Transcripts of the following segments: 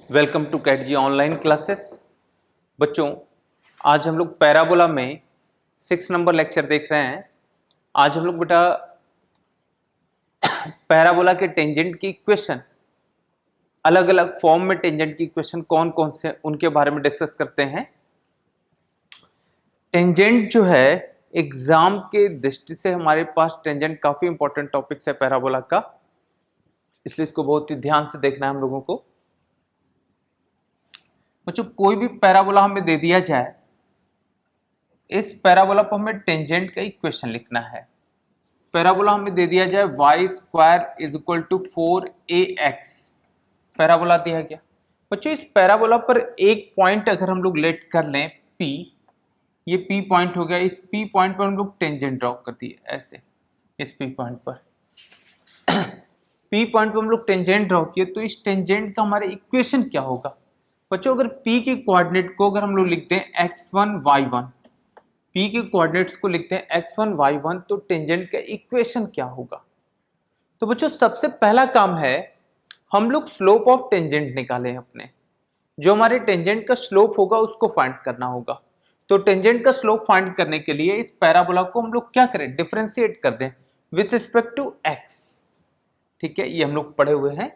Welcome to CAT G online classes. बच्चों, आज हम लोग पैराबोला में 6 नंबर लेक्चर देख रहे हैं। आज हम लोग बेटा पैराबोला के टेंजेंट की इक्वेशन, अलग अलग फॉर्म में टेंजेंट की इक्वेशन कौन कौन से उनके बारे में डिस्कस करते हैं। टेंजेंट जो है एग्जाम के दृष्टि से हमारे पास टेंजेंट काफी इंपॉर्टेंट टॉपिक्स है पैराबोला का, इसलिए इसको बहुत ही ध्यान से देखना है हम लोगों को। बच्चों, कोई भी पैराबोला हमें दे दिया जाए, इस पैराबोला पर हमें टेंजेंट का इक्वेशन लिखना है। पैराबोला हमें दे दिया जाए y square is equal to 4ax, parabola दिया गया। बच्चों, इस पैराबोला पर एक पॉइंट अगर हम लोग लेट कर लें P, ये P पॉइंट हो गया। इस P पॉइंट पर हम लोग टेंजेंट ड्रॉ कर दिए ऐसे, इस P पॉइंट पर P पॉइंट पर हम लोग टेंजेंट ड्रॉ किए, तो इस टेंजेंट का हमारे इक्वेशन क्या होगा। बच्चों, अगर P के कोऑर्डिनेट को अगर हम लोग लिखते हैं x1 y1, P के कोऑर्डिनेट्स को लिखते हैं x1 y1, तो टेंजेंट का इक्वेशन क्या होगा। तो बच्चों, सबसे पहला काम है हम लोग स्लोप ऑफ टेंजेंट निकालें। अपने जो हमारे टेंजेंट का स्लोप होगा उसको फाइंड करना होगा। तो टेंजेंट का स्लोप फाइंड करने के लिए इस पैराबोला को हम लोग क्या करें, डिफरेंशिएट कर दें विथ रिस्पेक्ट टू x। ठीक है, ये हम लोग पढ़े हुए हैं।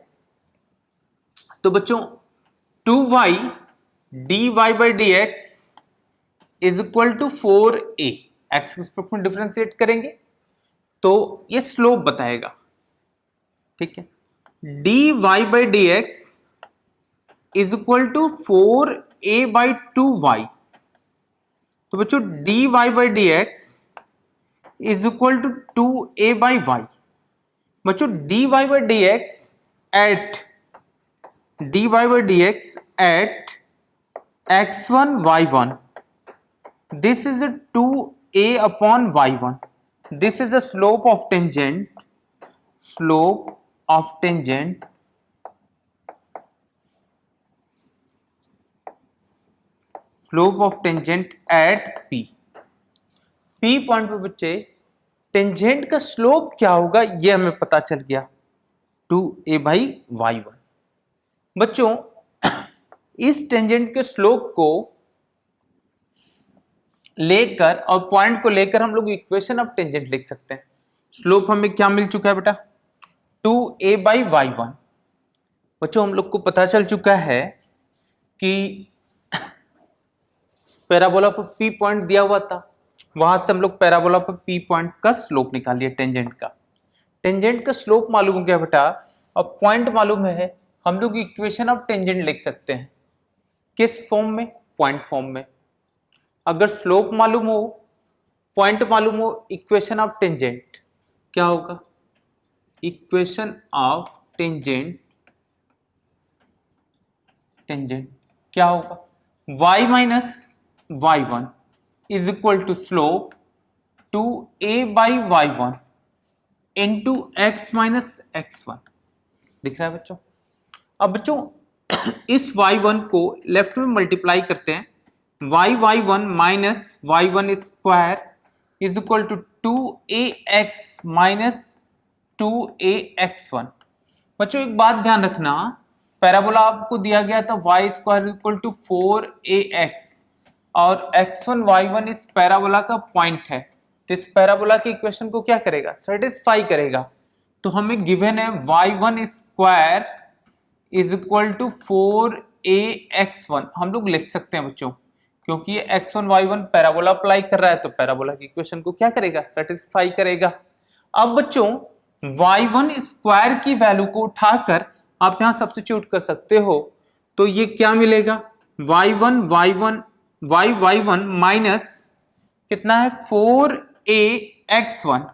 तो बच्चों, 2y dy by dx is equal to 4a, x के रिस्पेक्ट में डिफरेंशिएट करेंगे तो ये स्लोप बताएगा। ठीक है, dy by dx is equal to 4a by 2y। तो बच्चों, dy by dx is equal to 2a by y। बच्चों, dy by dx at dy by dx at x1 y1, this is a 2a upon y1, this is the slope of tangent, slope of tangent at P। P point पे बच्चे tangent का slope क्या होगा ये हमें पता चल गया, 2a by y1। बच्चों, इस टेंजेंट के स्लोप को लेकर और पॉइंट को लेकर हम लोग इक्वेशन ऑफ टेंजेंट लिख सकते हैं। स्लोप हमें क्या मिल चुका है बेटा, 2a by y1। बच्चों, हम लोग को पता चल चुका है कि पैराबोला पर P पॉइंट दिया हुआ था, वहां से हम लोग पैराबोला पर P पॉइंट का स्लोप निकालिए टेंजेंट का। टेंजेंट का स्लोप मालूम हो गया बेटा, अब पॉइंट मालूम है, हम लोग इक्वेशन ऑफ टेंजेंट लिख सकते हैं। किस फॉर्म में, पॉइंट फॉर्म में। अगर स्लोप मालूम हो, पॉइंट मालूम हो, इक्वेशन ऑफ टेंजेंट क्या होगा, इक्वेशन ऑफ टेंजेंट क्या होगा, y minus y1 is equal to slope 2a by y1 into x minus x1। दिख रहा है बच्चों। अब बच्चों, इस y1 को लेफ्ट में मल्टीप्लाई करते हैं, y1 minus y1 square is equal to 2ax minus 2ax1। बच्चों, एक बात ध्यान रखना, पैराबोला आपको दिया गया था y square equal to 4ax और x1 y1 इस पैराबोला का पॉइंट है, तो इस पैराबोला की इक्वेशन को क्या करेगा, सेटिस्फाई करेगा। तो हमें गिवन है y1 square is equal to 4ax1, हम लोग लिख सकते हैं बच्चों, क्योंकि ये x1 y1 पैराबोला अप्लाई कर रहा है, तो पैराबोला की इक्वेशन को क्या करेगा, सेटिस्फाई करेगा। अब बच्चों, y1 स्क्वायर की वैल्यू को उठाकर आप यहां सब्स्टिट्यूट कर सकते हो, तो ये क्या मिलेगा, y1 माइनस कितना है 4ax1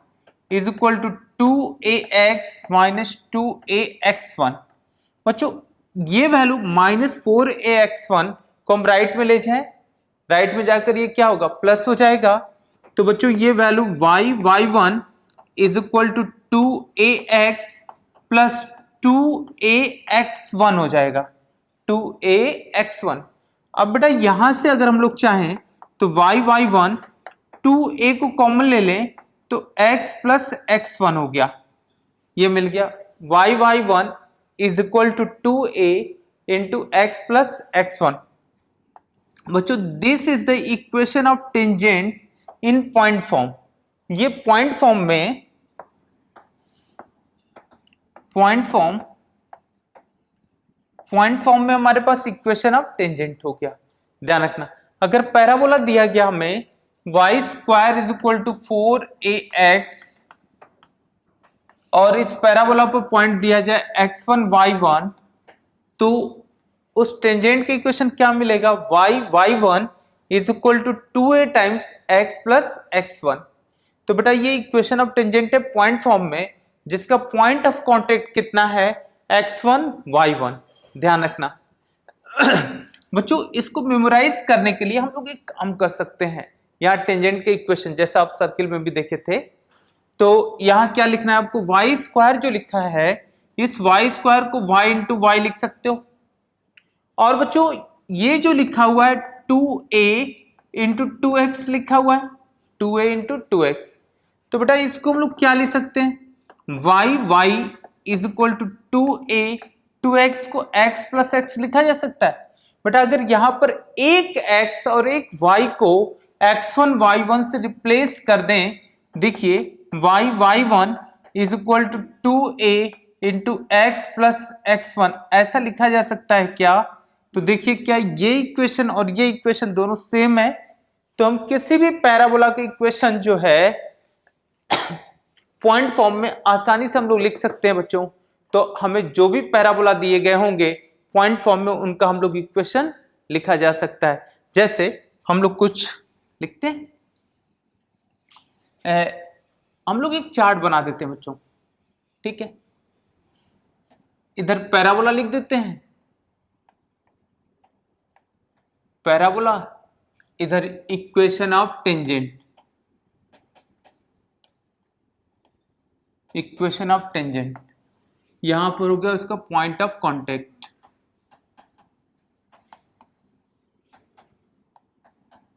is equal to 2ax minus 2ax1। बच्चों, ये वैल्यू माइनस 4ax1 को हम राइट में ले जाएं, राइट में जाकर ये क्या होगा, प्लस हो जाएगा। तो बच्चों, ये value y1 is equal to 2ax plus 2ax1 हो जाएगा, 2ax1। अब बेटा, यहां से अगर हम लोग चाहें तो y1 2a को कॉमन ले लें तो x प्लस x1 हो गया, ये मिल गया। y1 is equal to 2a into x plus x one. बच्चों this is the equation of tangent in point form. ये पॉइंट फॉर्म में, पॉइंट फॉर्म में हमारे पास इक्वेशन ऑफ टेंजेंट हो गया। ध्यान रखना, अगर पैराबोला दिया गया हमें y square is equal to 4ax और इस पैराबोला पर पॉइंट दिया जाए x1 y1, तो उस टेंजेंट के इक्वेशन क्या मिलेगा? y1 is equal to 2a times x plus x1। तो बेटा ये इक्वेशन ऑफ टेंजेंट है पॉइंट फॉर्म में, जिसका पॉइंट ऑफ कांटेक्ट कितना है? x1 y1। ध्यान रखना बच्चों, इसको मेमोराइज करने के लिए हम लोग एक काम कर सकते हैं। यहाँ टेंजेंट के इक्वेशन जैसा आप सर्किल में भी देखे थे, तो यहाँ क्या लिखना है आपको? वाई स्क्वायर जो लिखा है, इस वाई स्क्वायर को वाई इंटू वाई लिख सकते हो। और बच्चों ये जो लिखा हुआ है 2a इंटू 2x लिखा हुआ है, 2a इंटू 2x, तो बेटा इसको हम लोग क्या लिख सकते हैं? y is equal to 2a 2x को x प्लस x लिखा जा सकता है। बेटा अगर यहां पर एक x और एक y को x1 y1 से रिप्लेस कर दें, देखिए y1 is equal to 2a into x plus x1 ऐसा लिखा जा सकता है क्या? तो देखिए क्या ये इक्वेशन और ये इक्वेशन दोनों सेम है, तो हम किसी भी पैराबोला के इक्वेशन जो है पॉइंट फॉर्म में आसानी से हम लोग लिख सकते हैं बच्चों। तो हमें जो भी पैराबोला दिए गए होंगे पॉइंट फॉर्म में, उनका हम लोग इक्वेशन लिखा जा सकता है। जैसे हम लोग कुछ लिखते हैं, हम लोग एक चार्ट बना देते हैं बच्चों, ठीक है? इधर पैराबोला लिख देते हैं, पैराबोला, इधर equation of tangent, equation of tangent, यहां पर हो गया उसका point of contact,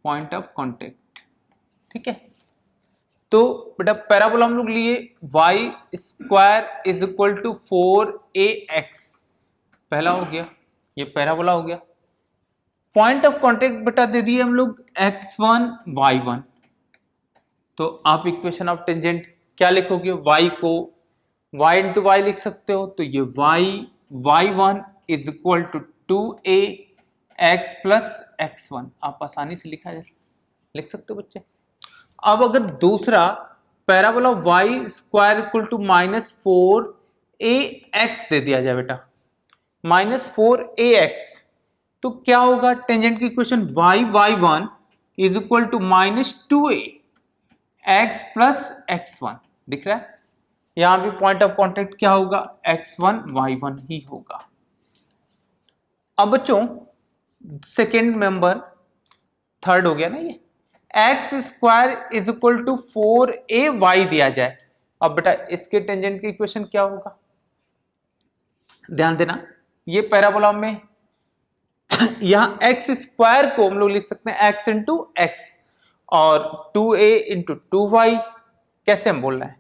point of contact, ठीक है? तो बेटा पैराबोला हम लोग लिए y square is equal to 4ax, पहला हो गया, ये पैराबोला हो गया। पॉइंट ऑफ कांटेक्ट बेटा दे दिए हम लोग x1 y1, तो आप इक्वेशन ऑफ टेंजेंट क्या लिखोगे? y को y इंटू वाई लिख सकते हो, तो ये y1 is equal to 2a x plus x1 आप आसानी से लिख सकते हो बच्चे। अब अगर दूसरा parabola y square equal to -4ax दे दिया जाए बेटा, -4ax, तो क्या होगा? टेंजेंट की equation y1 is equal to -2a x plus x1 दिख रहा है? यहां भी पॉइंट ऑफ कांटेक्ट क्या होगा? x1 y1 ही होगा। अब बच्चों सेकेंड मेंबर, थर्ड हो गया ना ये, x square is equal to 4ay दिया जाए, अब बेटा इसके टेंजेंट की इक्वेशन क्या होगा? ध्यान देना, ये पैराबोला में यहां एक्स स्क्वायर को हम लोग लिख सकते हैं x इंटू एक्स और 2a इंटू 2y। कैसे हम बोल रहे हैं?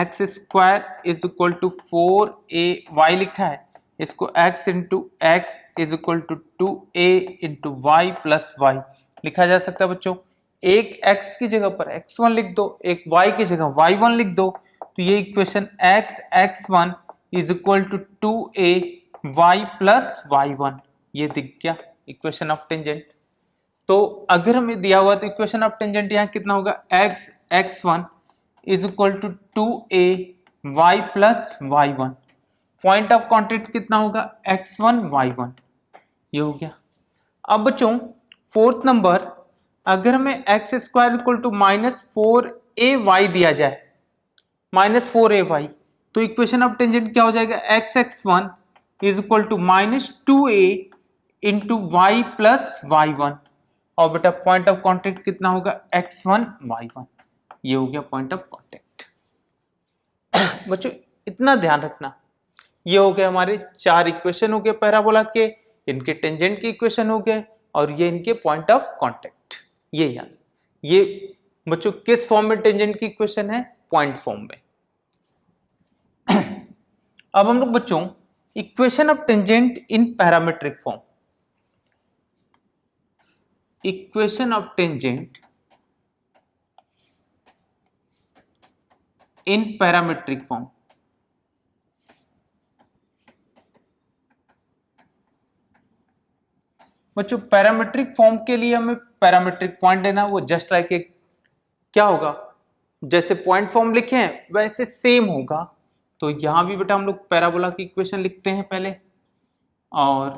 X square is equal to 4ay लिखा है, इसको x into x is equal to 2a into y plus y लिखा जा सकता है बच्चों। एक x की जगह पर x1 लिख दो, एक y की जगह y1 लिख दो, तो ये equation x1 is equal to 2a y plus y1 ये दिख गया इक्वेशन ऑफ टेंजेंट। तो अगर हमें दिया हुआ तो इक्वेशन ऑफ टेंजेंट यहाँ कितना होगा? x1 is equal to 2a y plus y1, point of contact कितना होगा? x1 y1, ये हो गया। अब बच्चों फोर्थ नंबर, अगर हमें x square equal to -4ay दिया जाए, -4ay, तो इक्वेशन ऑफ टेंजेंट क्या हो जाएगा? x1 is equal to -2a into y plus y1, और बेटा पॉइंट ऑफ कांटेक्ट कितना होगा? x1 y1, ये हो गया पॉइंट ऑफ कांटेक्ट। बच्चों इतना ध्यान रखना, ये हो गए हमारे 4 इक्वेशन हो गए पैराबोला के, इनके टेंजेंट के इक्वेशन हो गए, और ये इनके पॉइंट ऑफ कांटेक्ट। ये याद, ये बच्चों किस फॉर्म में टेंजेंट की इक्वेशन है? पॉइंट फॉर्म में। अब हम लोग बच्चों equation of tangent in parametric form, equation of tangent in parametric form. बच्चों पैरामीट्रिक फॉर्म के लिए हमें पैरामीट्रिक पॉइंट लेना, वो जस्ट लाइक एक क्या होगा, जैसे पॉइंट फॉर्म लिखे हैं वैसे सेम होगा। तो यहां भी बेटा हम लोग पैराबोला की इक्वेशन लिखते हैं पहले, और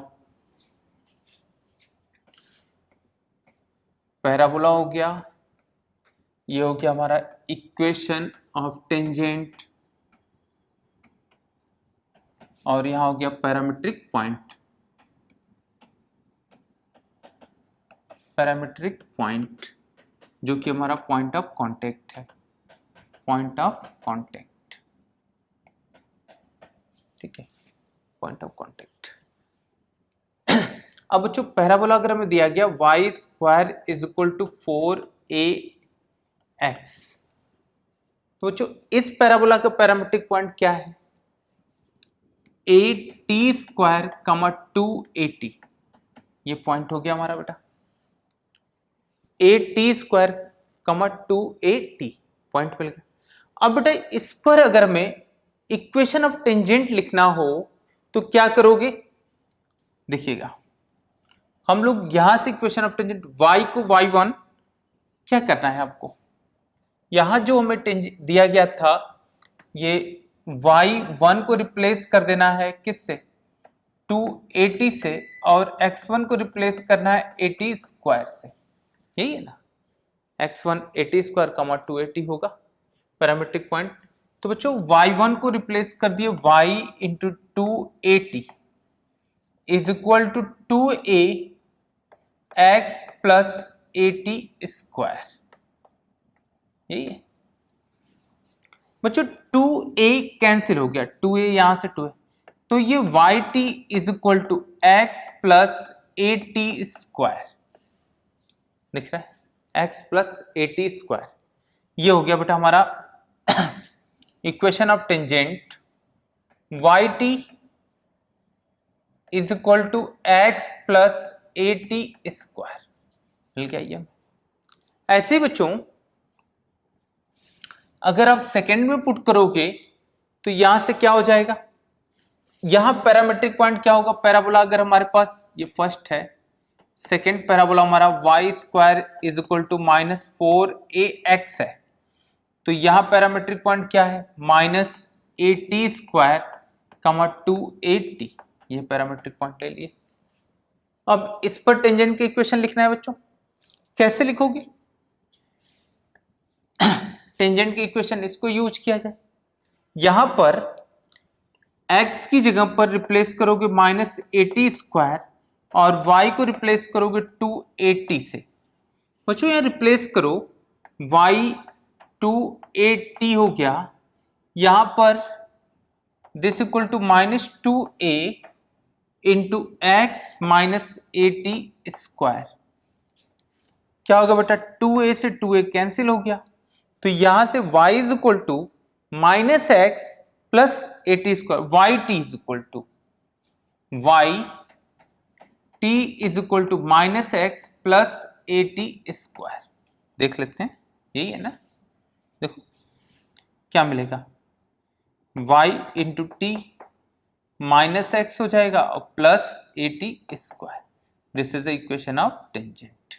पैराबोला हो गया, ये हो गया हमारा इक्वेशन ऑफ टेंजेंट, और यहां हो गया पैरामीट्रिक पॉइंट, पैरामीट्रिक पॉइंट जो कि हमारा पॉइंट ऑफ कांटेक्ट है, पॉइंट ऑफ कांटेक्ट, ठीक है, पॉइंट ऑफ कांटेक्ट। अब बच्चों पैराबोला अगर हमें दिया गया y square is equal to 4ax, तो बच्चों इस पैराबोला का पैरामीट्रिक पॉइंट क्या है, 8t स्क्वायर 2at, ये पॉइंट हो गया हमारा बेटा 8t स्क्वायर 2at, पॉइंट मिल गया। अब बेटा इस पर अगर हमें इक्वेशन ऑफ टेंजेंट लिखना हो तो क्या करोगे, देखिएगा हम लोग यहां से इक्वेशन ऑफ टेंजेंट y को y1 क्या करना है आपको, यहां जो हमें टेंजेंट दिया गया था ये y1 को रिप्लेस कर देना है किससे, 2at से, और x1 को रिप्लेस करना है 80 स्क्वायर से, यही है ना, x1 80 स्क्वायर 280 होगा पैरामीट्रिक पॉइंट। तो बच्चों y1 को रिप्लेस कर दिए y into 280 is equal to 2a x plus 80 square, यही है बच्चों। 2a कैंसिल हो गया, 2a यहां से 2a, तो ये yt is equal to x plus 80 square, दिख रहा है x प्लस 80 स्क्वायर, ये हो गया बेटा हमारा equation of tangent yt is equal to x plus 80 square, मिल गया ये। ऐसे बच्चों अगर आप सेकेंड में पुट करोगे तो यहां से क्या हो जाएगा, यहां पैरामीट्रिक पॉइंट क्या होगा, पैराबोला अगर हमारे पास ये फर्स्ट है, सेकेंड पैराबोला हमारा y square is equal to -4ax है, तो यहां पैरामीट्रिक पॉइंट क्या है, -80 स्क्वायर 280, ये पैरामीट्रिक पॉइंट ले लिए। अब इस पर टेंजेंट की इक्वेशन लिखना है बच्चों, कैसे लिखोगे टेंजेंट की इक्वेशन, इसको यूज किया जाए, यहां पर x की जगह पर रिप्लेस करोगे -80 स्क्वायर और y को रिप्लेस करोगे 280 से। बच्चों यहां रिप्लेस करो, y 280 हो गया, यहां पर this equal to -2a into x -80 square, क्या होगा बेटा, 2a से 2a कैंसिल हो गया, तो यहां से y is equal to -x plus 80 square, yt is equal to t is equal to -x plus 80 square, देख लेते हैं, यही है ना, देखो क्या मिलेगा, y इंटू टी -x हो जाएगा और plus 80 square, this is the equation of tangent,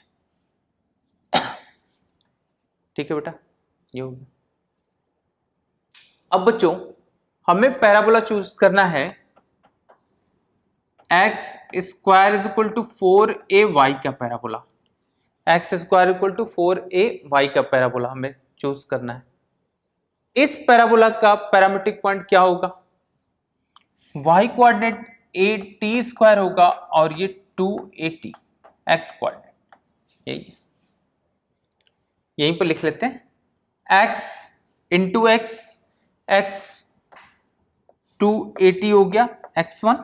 ठीक है बेटा, ये हो गया। अब बच्चों हमें पैराबोला चूज करना है, x square is equal to 4ay का parabola, x square equal to 4ay का पैराबोला हमें चूज करना है। इस पैराबोला का पैरामीट्रिक पॉइंट क्या होगा, y कोऑर्डिनेट 8t स्क्वायर होगा और ये 280 x कोऑर्डिनेट, यही है, यहीं पर लिख लेते हैं, x इंटू x, x 280 हो गया x1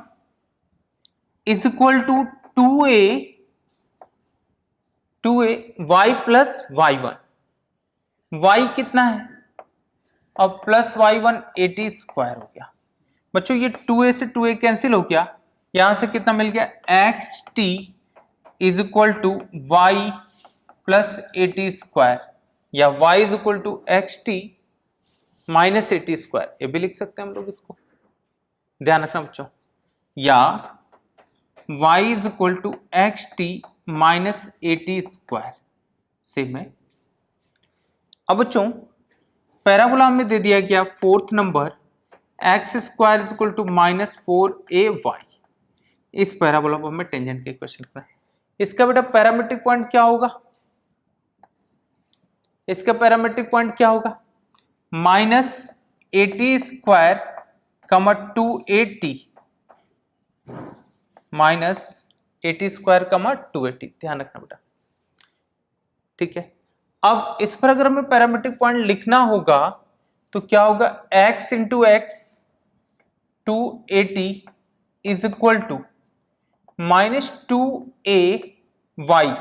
is equal to 2a y plus y1, y कितना है और प्लस y1 80 स्क्वायर हो गया, बच्चों ये 2a से 2a कैंसिल हो गया, यहां से कितना मिल गया, x t is equal to y plus a t square, या y is equal to x t minus a t square, ये भी लिख सकते हैं हम लोग इसको, ध्यान रखना बच्चों, या y is equal to x t minus a t square, same है। अब बच्चों पैराबोला हमें दे दिया गया fourth number x square is equal to minus 4ay, इस पैराबोला को हमें टेंजेंट के क्वेश्चन करना है। इसका बेटा पैरामेट्रिक पॉइंट क्या होगा, इसका पैरामेट्रिक पॉइंट क्या होगा, माइनस ए टी स्क्वायर कमा 280 माइनस ए टी स्क्वायर कमा 280, ध्यान रखना बेटा, ठीक है। अब इस पर अगर हमें पैरामेट्रिक पॉइंट लिखना होगा तो क्या होगा, x into x 280 is equal to minus 2ay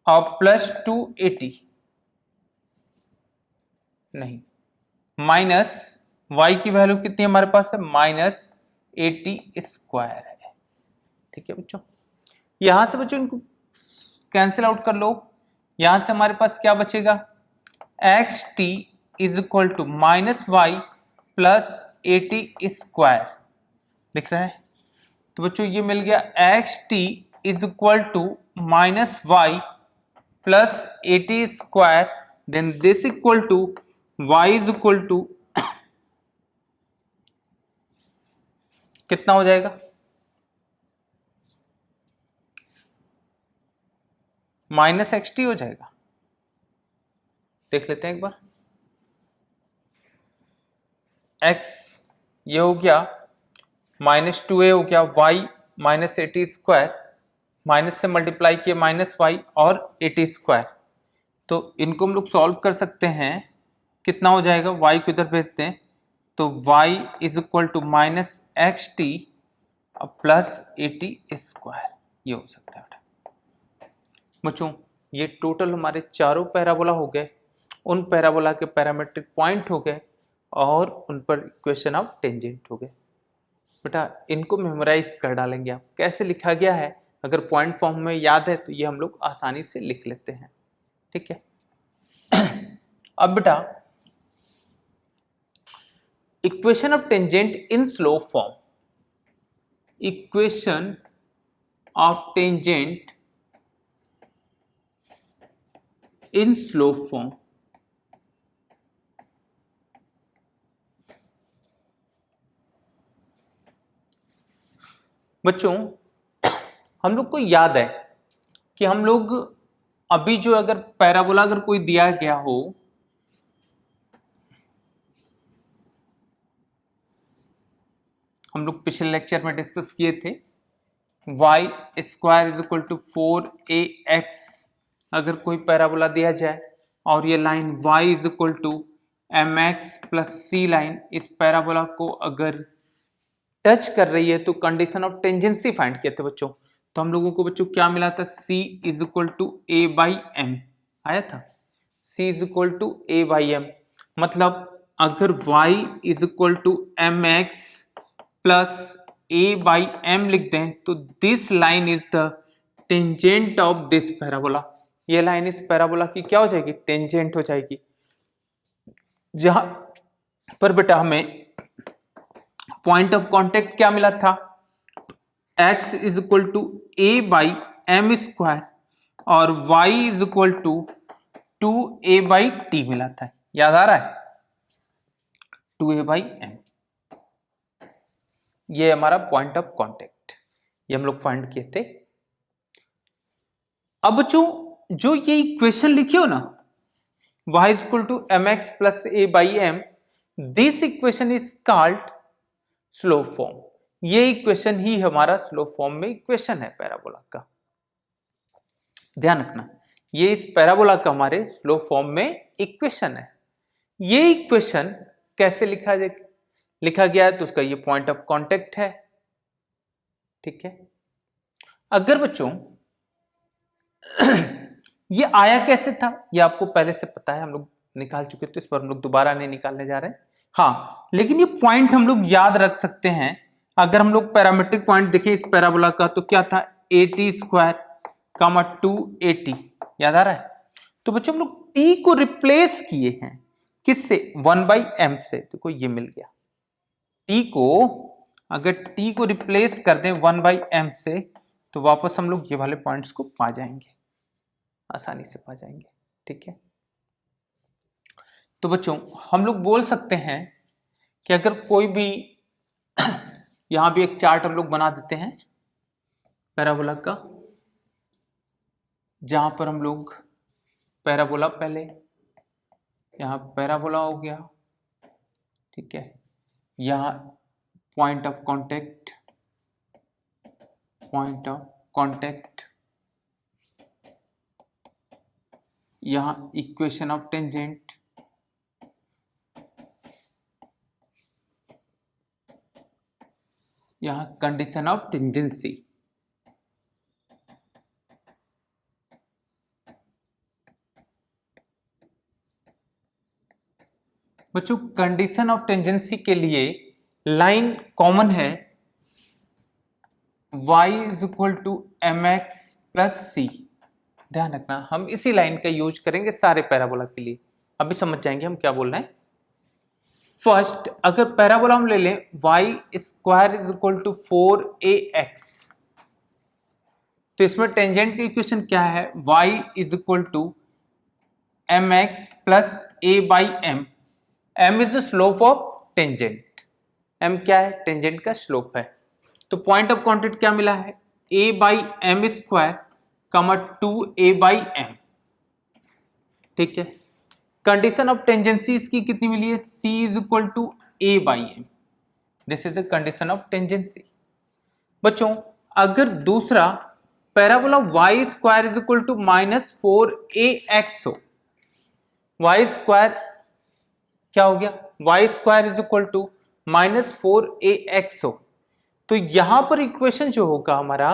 और प्लस 280, नहीं, माइनस y की वैल्यू कितनी हमारे पास है, माइनस 80 स्क्वायर है, ठीक है बच्चों। यहां से बच्चों इनको कैंसिल आउट कर लो, यहां से हमारे पास क्या बचेगा, x t is equal to minus y plus 80 square, दिख रहा है, तो बच्चों ये मिल गया x t is equal to minus y plus 80 square, then this equal to y is equal to कितना हो जाएगा, माइनस एक्स टी हो जाएगा, देख लेते हैं एक बार, x ये हो गया माइनस 2a हो गया, y माइनस 80 स्क्वायर, माइनस से मल्टीप्लाई किए माइनस y और 80 स्क्वायर, तो इनको हम लोग सॉल्व कर सकते हैं, कितना हो जाएगा, y को इधर भेज दें तो y is equal to minus x t plus 80 square, ये हो सकता है बच्चों। ये टोटल हमारे चारों पैराबोला हो गए, उन पैराबोला के पैरामेट्रिक पॉइंट हो गए और उन पर इक्वेशन ऑफ टेंजेंट हो गए। बेटा इनको मेमोराइज कर डालेंगे आप, कैसे लिखा गया है अगर पॉइंट फॉर्म में याद है तो ये हम लोग आसानी से लिख लेते हैं, ठीक है। अब बेटा equation of tangent in slow form, equation of tangent in slow form, बच्चों हम लोग को याद है कि हम लोग अभी जो अगर पैराबोला अगर कोई दिया गया हो, हम लोग पिछले लेक्चर में डिस्कस किए थे, y square is equal to 4ax, अगर कोई पैराबोला दिया जाए और ये line y is equal to mx plus c line इस पैराबोला को अगर टच कर रही है तो कंडीशन ऑफ टेंजेंसी फाइंड किए थे बच्चों, तो हम लोगों को बच्चों क्या मिला था, c is equal to a by m आया था, c is equal to a by m, मतलब अगर y is equal to m x plus a by m लिख दें तो this line is the tangent of this parabola, ये line इस parabola की क्या हो जाएगी, टेंजेंट हो जाएगी। जहां पर बेटा हमें पॉइंट ऑफ कांटेक्ट क्या मिला था, x is equal to a by m square और y is equal to 2a by t मिला था, याद आ रहा है, 2a बाई एम, ये हमारा पॉइंट ऑफ कांटेक्ट, ये हम लोग फाइंड किए थे। अब बच्चों जो ये इक्वेशन लिखी हो ना, y is equal to m x plus a by m, this equation is called slope form, ये इक्वेशन ही हमारा स्लो फॉर्म में इक्वेशन है पैराबोला का, ध्यान रखना, ये इस पैराबोला का हमारे स्लो फॉर्म में इक्वेशन है। ये इक्वेशन कैसे लिखा गया है तो उसका ये पॉइंट ऑफ कांटेक्ट है, ठीक है। अगर बच्चों ये आया कैसे था, ये आपको पहले से पता है, हम लोग निकाल चुके थे, इस पर हम लोग दोबारा नहीं निकालने जा रहे हैं, हाँ, लेकिन ये पॉइंट हम लोग याद रख सकते हैं। अगर हम लोग पैरामीट्रिक पॉइंट देखें इस पैराबोला का तो क्या था, 80 स्क्वायर कामा 280, याद आ रहा है। तो बच्चों हम लोग t को रिप्लेस किए हैं किससे, 1/m से। देखो ये मिल गया, t को अगर t को रिप्लेस कर दें 1/m से तो वापस हम लोग ये वाले पॉइंट्स को पा जाएंगे, आसानी से पा जाएंगे। ठीक है, तो बच्चों हम लोग बोल सकते हैं कि अगर कोई भी यहां भी एक चार्ट हम लोग बना देते हैं पैराबोला का, जहां पर हम लोग पैराबोला, पहले यहां पैराबोला हो गया, ठीक है, यहां पॉइंट ऑफ कांटेक्ट, यहां इक्वेशन ऑफ टेंजेंट, यहां कंडीशन ऑफ टेंजेंसी। बच्चों कंडीशन ऑफ टेंजेंसी के लिए लाइन कॉमन है, y is equal to mx plus c। ध्यान रखना हम इसी लाइन का यूज करेंगे सारे पैराबोला के लिए। अभी समझ जाएंगे हम क्या बोल रहे हैं। फर्स्ट अगर पैराबोला हम ले लें y square is equal to 4ax, तो इसमें टेंजेंट की इक्वेशन क्या है, y is equal to mx plus a by m। m is the slope of tangent, m क्या है, टेंजेंट का स्लोप है। तो पॉइंट ऑफ कांटेक्ट क्या मिला है, a by m square comma 2a by m। ठीक है, कंडीशन ऑफ टेंजेंसी इसकी कितनी मिली है, c is equal to a by m। This is the condition of tangency. बच्चों अगर दूसरा parabola y square is equal to -4ax हो, y स्क्वायर क्या हो गया, y square is equal to -4ax हो, तो यहां पर इक्वेशन जो होगा हमारा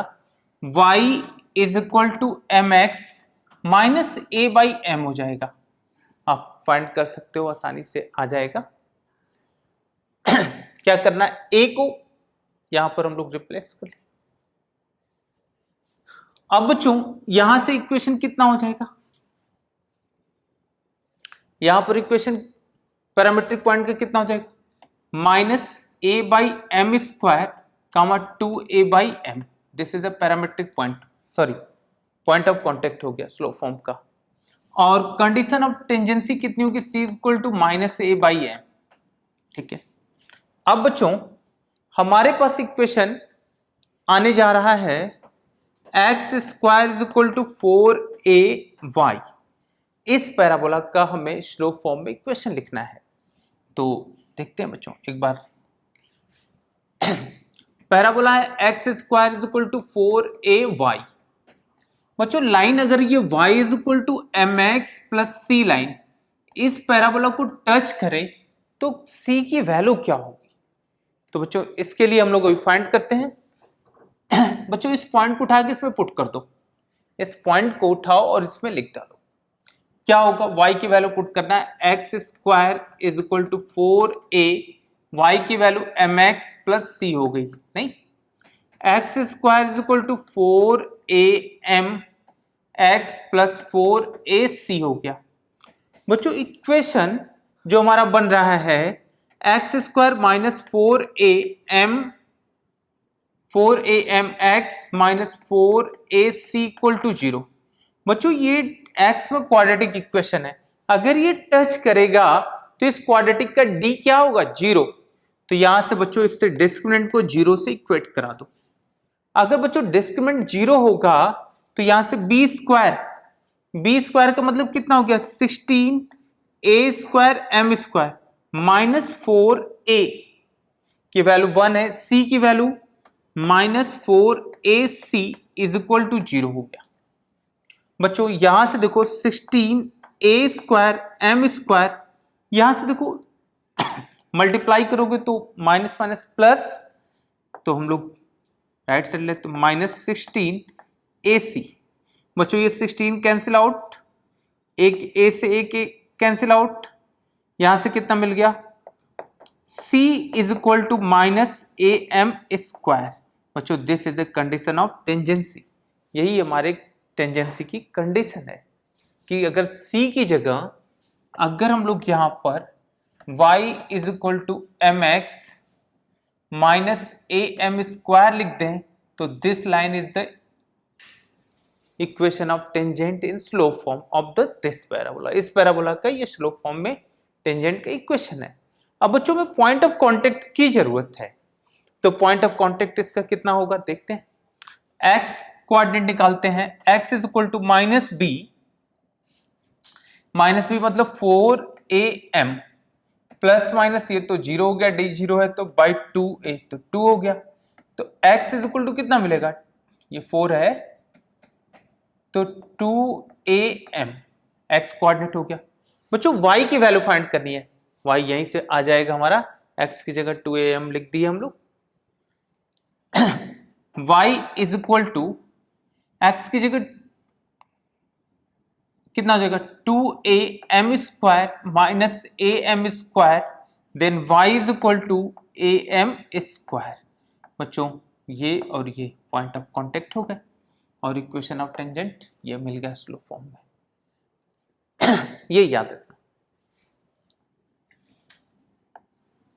y is equal to mx minus a by m हो जाएगा। आप फाइंड कर सकते हो, आसानी से आ जाएगा। क्या करना है, a को यहां पर हम लोग रिप्लेस कर ले। अब बच्चों यहां से इक्वेशन कितना हो जाएगा, यहां पर इक्वेशन पैरामीट्रिक पॉइंट का कितना हो जाएगा, minus a by m square comma 2a by m। This is a parametric point, sorry point of contact हो गया स्लो फॉर्म का। और कंडीशन ऑफ टेंजेंसी कितनी होगी, c equal to minus a by m। ठीक है, अब बच्चों हमारे पास इक्वेशन आने जा रहा है x square is equal to 4ay। इस पैराबोला का हमें स्लो फॉर्म में इक्वेशन लिखना है। तो देखते हैं बच्चों एक बार, पैराबोला है x square is equal to 4ay। बच्चों लाइन अगर ये y is equal to mx plus c line इस पैराबोला को टच करे तो c की वैल्यू क्या होगी। तो बच्चों इसके लिए हम लोग अभी फाइंड करते हैं। बच्चों इस पॉइंट को उठा के इसमें पुट कर दो, इस पॉइंट को उठाओ और इसमें लिख डालो। क्या होगा, y की वैल्यू पुट करना है, x square is equal to 4a, y की वैल्यू mx प्लस c हो गई, नहीं, x square is equal to 4am x plus 4ac हो गया। बच्चों इक्वेशन जो हमारा बन रहा है x square minus 4am x minus 4ac equal to 0। बच्चों ये x में क्वाड्रेटिक इक्वेशन है, अगर ये टच करेगा तो इस क्वाड्रेटिक का d क्या होगा, 0। तो यहां से बच्चों इससे डिस्क्रिमिनेंट को 0 से इक्वेट करा दो। अगर बच्चों डिस्क्रिमिनेंट 0 होगा तो यहां से b स्क्वायर का मतलब कितना हो गया, 16a square m square minus 4a की वैल्यू 1 है, c की value minus 4ac is equal to 0 हो गया। बच्चों यहां से देखो 16a स्क्वायर m स्क्वायर, यहां से देखो मल्टीप्लाई करोगे तो माइनस माइनस प्लस, तो हम लोग राइट साइड लेते माइनस 16ac। बच्चों ये 16 कैंसिल आउट, एक a से एक कैंसिल आउट, यहां से कितना मिल गया c is equal to minus a m square. बच्चों this is the condition of tangency, यही हमारे टेंजेंसी की कंडीशन है कि अगर c की जगह अगर हम लोग यहां पर y is equal to m x minus a m square लिख दें तो this line is the equation of tangent in slope form of the this parabola. इस पैराबोला का ये स्लोप फॉर्म में टेंजेंट का इक्वेशन है। अब बच्चों में पॉइंट ऑफ कांटेक्ट की जरूरत है, तो पॉइंट ऑफ कांटेक्ट इसका कितना होगा देखते हैं। एक्स कोऑर्डिनेट निकालते हैं, x is equal to minus b मतलब 4am प्लस माइनस ये तो 0 हो गया, डी 0 है तो बाई 2a तो 2 हो गया, तो x इज इक्वल टू कितना मिलेगा, ये 4 है तो 2am x कोऑर्डिनेट हो गया। बच्चों y की वैल्यू फाइंड करनी है, y यहीं से आ जाएगा हमारा, x की जगह 2am लिख दिए हम लोग। y is equal to x की जगह कितना हो जाएगा 2am square minus am square then y is equal to am square. बच्चों ये और ये पॉइंट ऑफ कांटेक्ट हो गए और इक्वेशन ऑफ टेंजेंट ये मिल गया स्लोप फॉर्म में। ये याद रखना।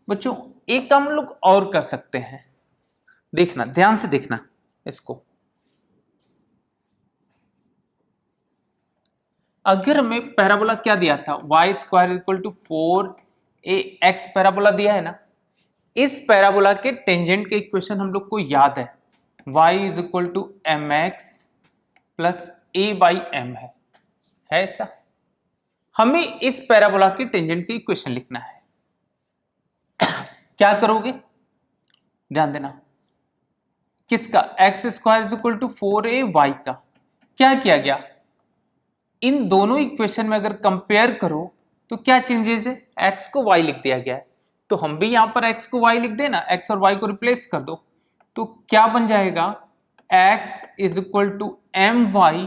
बच्चों एक काम हम लोग और कर सकते हैं, देखना ध्यान से देखना इसको। अगर हमें पैराबोला क्या दिया था, y square equal to 4ax parabola दिया है ना, इस पैराबोला के टेंजेंट के इक्वेशन हम लोग को याद है, y is equal to m x plus a by m है ऐसा। हमें इस पैराबोला के टेंजेंट के इक्वेशन लिखना है। क्या करोगे ध्यान देना, किसका, x square is equal to 4ay का क्या किया गया, इन दोनों इक्वेशन में अगर कंपेयर करो तो क्या चेंजेस है, x को y लिख दिया गया है, तो हम भी यहां पर x को y लिख देना, x और y को रिप्लेस कर दो तो क्या बन जाएगा, x is equal to m y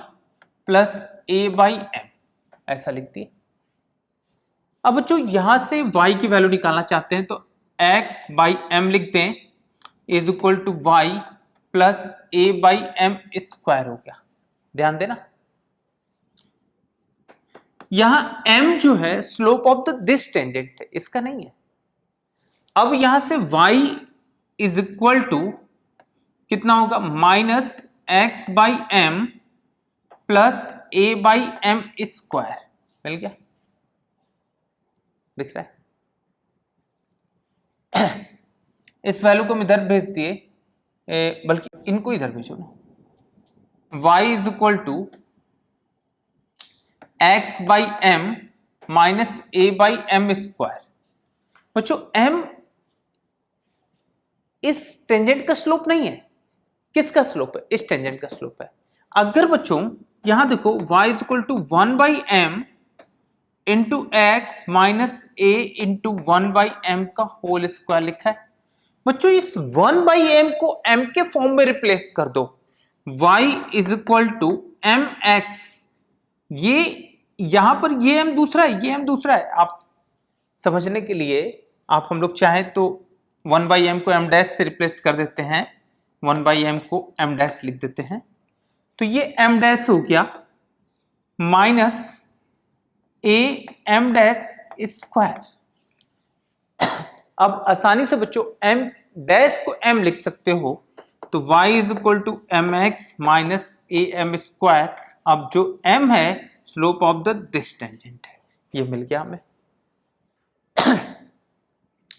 plus a by m ऐसा लिख दिए। अब बच्चों यहां से y की वैल्यू निकालना चाहते हैं तो x बाई एम लिख दें is equal to y plus a by m square हो गया। ध्यान देना यहां m जो है slope of the this tangent है, इसका नहीं है। अब यहां से y इज इक्वल टू कितना होगा, minus x by m plus a by m square मिल गया, दिख रहा है। इस वैल्यू को हम इधर भेज दिए, बल्कि इनको इधर भेजो ना, y is equal to x by m minus a by m square. बच्चों m इस टेंजेंट का स्लोप नहीं है, किसका स्लोप है, इस टेंजेंट का स्लोप है। अगर बच्चों यहां देखो y is equal to 1 by m into x minus a into 1 by m का होल स्क्वायर लिखा है। बच्चों इस 1 बाई एम को m के फॉर्म में रिप्लेस कर दो, y is equal to m x, ये यहां पर ये m दूसरा है, ये m दूसरा है। आप समझने के लिए आप हम लोग चाहें तो 1 बाई एम को m डैश से रिप्लेस कर देते हैं, 1 बाई एम को m डैश लिख देते हैं, तो ये m डैश हो गया minus a m dash square. अब आसानी से बच्चों m डैश को m लिख सकते हो, तो y is equal to m x minus a m square. अब जो m है slope of the this tangent है, ये मिल गया हमें।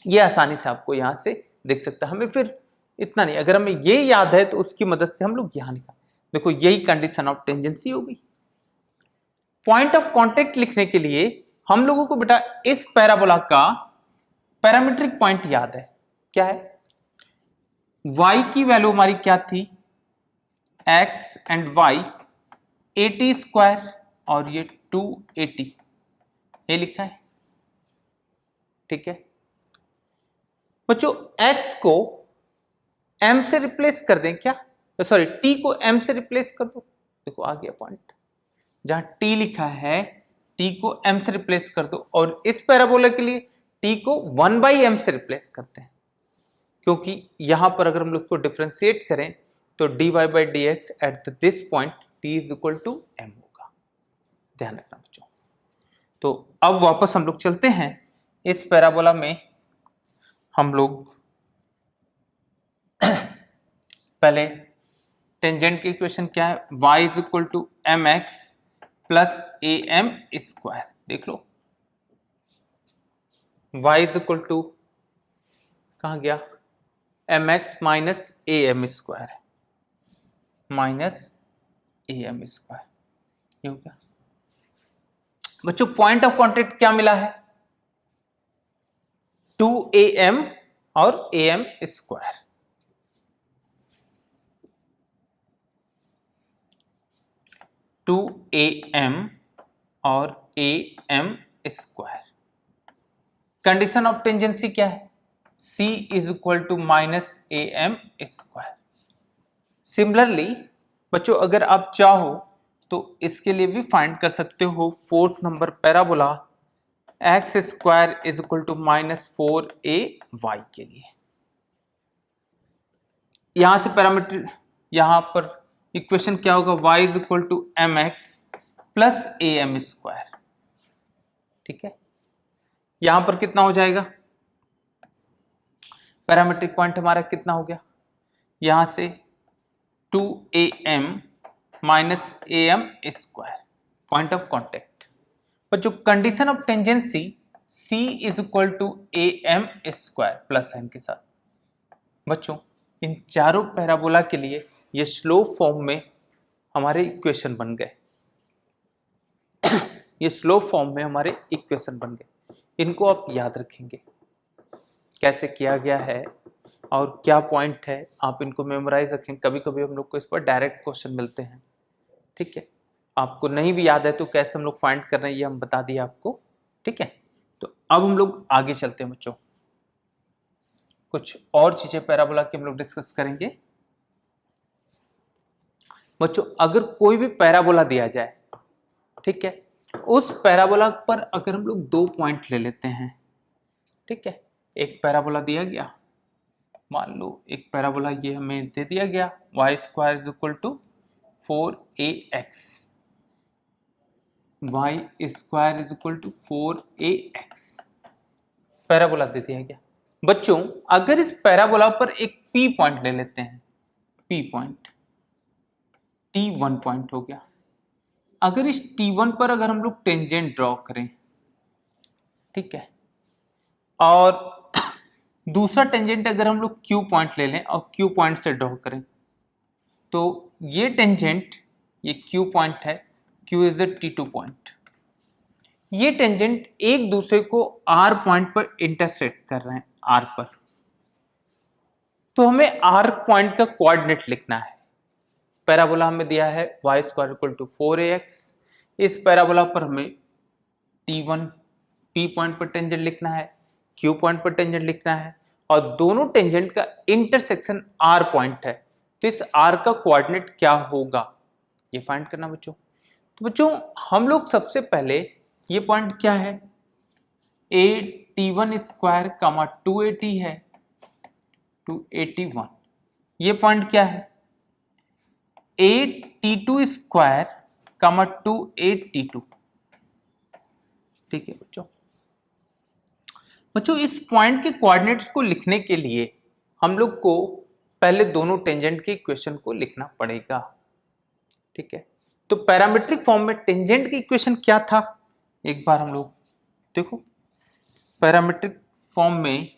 ये आसानी से आपको यहां से देख सकता है। हमें फिर इतना नहीं, अगर हमें ये याद है तो उसकी मदद से हम लोग यहां निकाल, देखो यही कंडीशन ऑफ टेंजेंसी होगी। पॉइंट ऑफ कांटेक्ट लिखने के लिए हम लोगों को बेटा इस पैराबोला का पैरामीट्रिक पॉइंट याद है, क्या है, y की वैल्यू हमारी क्या थी, x एंड y 80 स्क्वायर और ये 280 ये लिखा है, ठीक है। बच्चों x को m से रिप्लेस कर दें, क्या सॉरी t को m से रिप्लेस कर दो, देखो आ गया पॉइंट, जहां t लिखा है t को m से रिप्लेस कर दो, और इस पैराबोला के लिए t को 1/m से रिप्लेस करते हैं, क्योंकि यहां पर अगर हम लोग को डिफरेंशिएट करें तो dy by dx at this point t is equal to m होगा, ध्यान रखना बच्चों। तो अब वापस हम लोग चलते हैं इस पैराबोला में। हम लोग पहले टेंजेंट की इक्वेशन क्या है, y is equal to m x plus a m square. देख लो y इज इक्वल टू कहां गया, m x minus a m square, minus a m square, ये हो गया बच्चों। पॉइंट ऑफ कॉन्टेक्ट क्या मिला है, 2am और am स्क्वायर। टू am और am square. Condition of tangency क्या है, c is equal to minus am square. Similarly बच्चों अगर आप चाहो तो इसके लिए भी फाइंड कर सकते हो fourth number parabola x square is equal to minus 4ay के लिए। यहां से पैरामीटर, यहां पर इक्वेशन क्या होगा, y is equal to m x plus a m square. ठीक है, यहां पर कितना हो जाएगा, पैरामीट्रिक पॉइंट हमारा कितना हो गया, यहां से 2am minus a m square, point of contact. पर जो condition of tangency c is equal to a m square plus sign के साथ, बच्चों इन चारों पैराबोला के लिए ये स्लोप फॉर्म में हमारे इक्वेशन बन गए। ये स्लोप फॉर्म में हमारे इक्वेशन बन गए। इनको आप याद रखेंगे कैसे किया गया है और क्या पॉइंट है, आप इनको मेमोराइज रखें। कभी कभी हम लोग को इस पर डायरेक्ट क्वेश्चन मिलते हैं। ठीक है, आपको नहीं भी याद है तो कैसे हम लोग फाइंड कर रहे हैं ये हम बता दिए आपको। ठीक है, तो अब हम लोग आगे चलते हैं बच्चों, कुछ और चीजें पैराबोला की हम लोग डिस्कस करेंगे। बच्चों अगर कोई भी पैराबोला दिया जाए, ठीक है, उस पैराबोला पर अगर हम लोग 2 पॉइंट ले लेते हैं, ठीक है, एक पैराबोला दिया गया, मान लो एक पैराबोला ये हमें दे दिया गया y square is equal to 4ax, y square is equal to 4ax, parabola दे दिया गया। बच्चों अगर इस पैराबोला पर एक p पॉइंट ले लेते हैं, p पॉइंट, t1 पॉइंट हो गया। अगर इस t1 पर अगर हम लोग टेंजेंट ड्रॉ करें, ठीक है, और दूसरा टेंजेंट अगर हम लोग q पॉइंट ले लें और q पॉइंट से ड्रॉ करें, तो ये टेंजेंट, ये q पॉइंट है, q is the t2 point. ये टेंजेंट एक दूसरे को r पॉइंट पर इंटरसेक्ट कर रहे हैं, r पर। तो हमें r पॉइंट का कोऑर्डिनेट लिखना है। पैराबोला हमें दिया है y square equal to 4ax। इस पैराबोला पर हमें t1 p पॉइंट पर टेंजेंट लिखना है, q पॉइंट पर टेंजेंट लिखना है, और दोनों टेंजेंट का इंटरसेक्शन r पॉइंट है। तो इस r का कोऑर्डिनेट क्या होगा ये फाइंड करना बच्चों। तो बच्चों हम लोग सबसे पहले, ये पॉइंट क्या है, a t1 square comma 2at है, 281। ये पॉइंट क्या है, a t2 square comma 2at2। ठीक है बच्चों, बच्चों इस पॉइंट के कोऑर्डिनेट्स को लिखने के लिए हम लोग को पहले दोनों टेंजेंट के इक्वेशन को लिखना पड़ेगा। ठीक है, तो पैरामीट्रिक फॉर्म में टेंजेंट की इक्वेशन क्या था, एक बार हम लोग देखो। पैरामीट्रिक फॉर्म में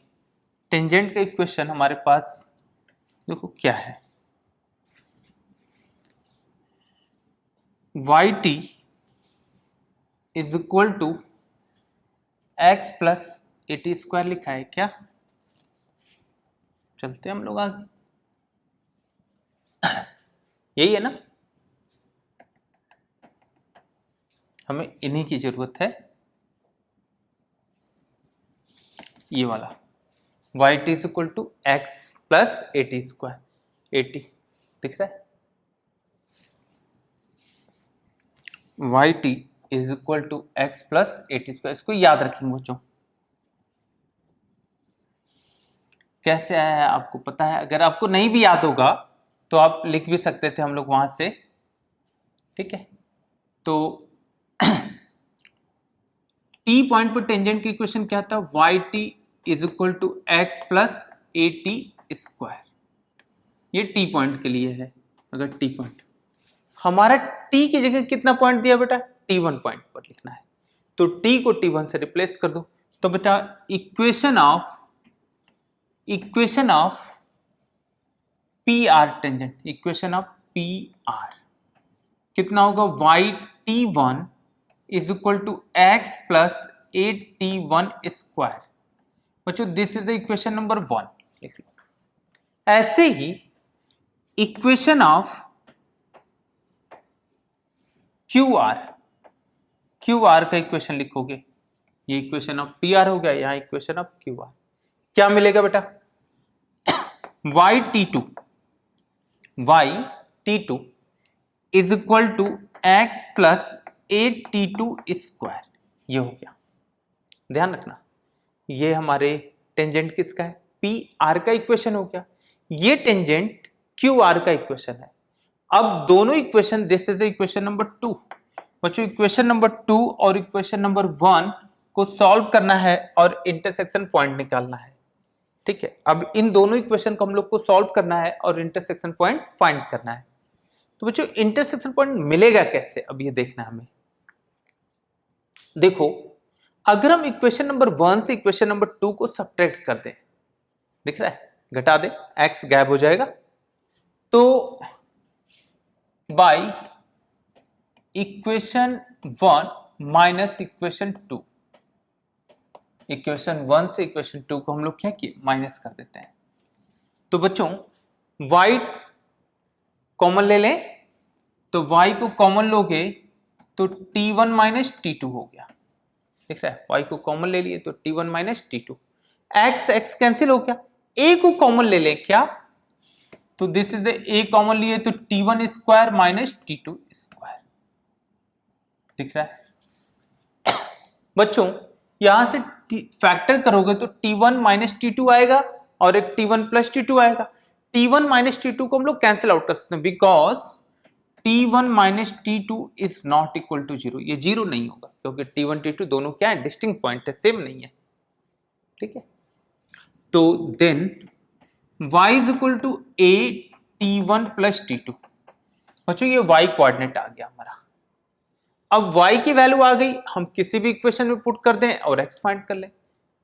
टेंजेंट का इक्वेशन हमारे पास देखो क्या है, yt is equal to x plus a t square लिखा है क्या। चलते हम लोग आगे, यही है ना, हमें इन्हीं की जरूरत है। ये वाला yt is equal to x plus a t square, 80 दिख रहा है, yt is equal to x plus a t square. इसको याद रखेंगे बच्चों, कैसे आया है आपको पता है? अगर आपको नहीं भी याद होगा तो आप लिख भी सकते थे हम लोग वहां से, ठीक है। तो टी पॉइंट पर टेंजेंट की इक्वेशन क्या था? Y t is equal to x plus a t square. ये टी पॉइंट के लिए है। अगर टी पॉइंट, हमारा टी की जगह कितना पॉइंट दिया बेटा? टी1 पॉइंट पर लिखना है, तो टी को टी1 से रिप्लेस कर दो। तो बेटा equation of p r tangent, equation of p r कितना होगा? Y t one is equal to x plus a t one square. बच्चों this is the equation number 1, लिख लो। ऐसे ही इक्वेशन ऑफ क्यू आर का इक्वेशन लिखोगे, ये इक्वेशन ऑफ पी आर हो गया, यहां इक्वेशन ऑफ क्यू आर। क्या मिलेगा बेटा? Y t two is equal to x plus a t two square. ये हो गया, ध्यान रखना ये हमारे टेंजेंट किसका है? पी आर का इक्वेशन हो गया। ये टेंजेंट क्यू आर का इक्वेशन है। अब दोनों equation, this is equation number 2। बच्चों इक्वेशन नंबर 2 और इक्वेशन नंबर 1 को सॉल्व करना है और इंटरसेक्शन पॉइंट निकालना है, ठीक है। अब इन दोनों इक्वेशन को हम लोग को सॉल्व करना है और इंटरसेक्शन पॉइंट फाइंड करना है। तो बच्चों इंटरसेक्शन पॉइंट मिलेगा कैसे, अब ये देखना है हमें। देखो अगर हम इक्वेशन नंबर 1 से इक्वेशन नंबर 2 को सब्ट्रैक्ट कर दें, दिख रहा है, घटा दें, x गायब हो जाएगा। तो by equation 1 minus equation 2, equation 1 से इक्वेशन 2 को हम लोग क्या किए? माइनस कर देते हैं। तो बच्चों y कॉमन ले लें, तो y को कॉमन लोगे तो t1 माइनस t2 हो गया, दिख रहा है। y को कॉमन ले लिए तो t1 माइनस t2, x कैंसिल हो गया। a को कॉमन ले लें क्या? तो this is the a common लिए तो t1 square minus t2 square, दिख रहा है। बच्चों यहां से फैक्टर करोगे तो t1 माइनस t2 आएगा और एक t1 प्लस t2 आएगा। t1 माइनस t2 को हम लोग कैंसिल आउट कर सकते हैं, बिकॉज t1 माइनस t2 is not equal to 0। ये 0 नहीं होगा क्योंकि t1 t2 दोनों क्या है? डिस्टिंक्ट पॉइंट है, सेम नहीं है, ठीक है। तो then y is equal to a t1 plus t2। बच्चों ये y कोऑर्डिनेट आ गया हमारा। अब y की वैल्यू आ गई, हम किसी भी इक्वेशन में पुट कर दें और x फाइंड कर लें।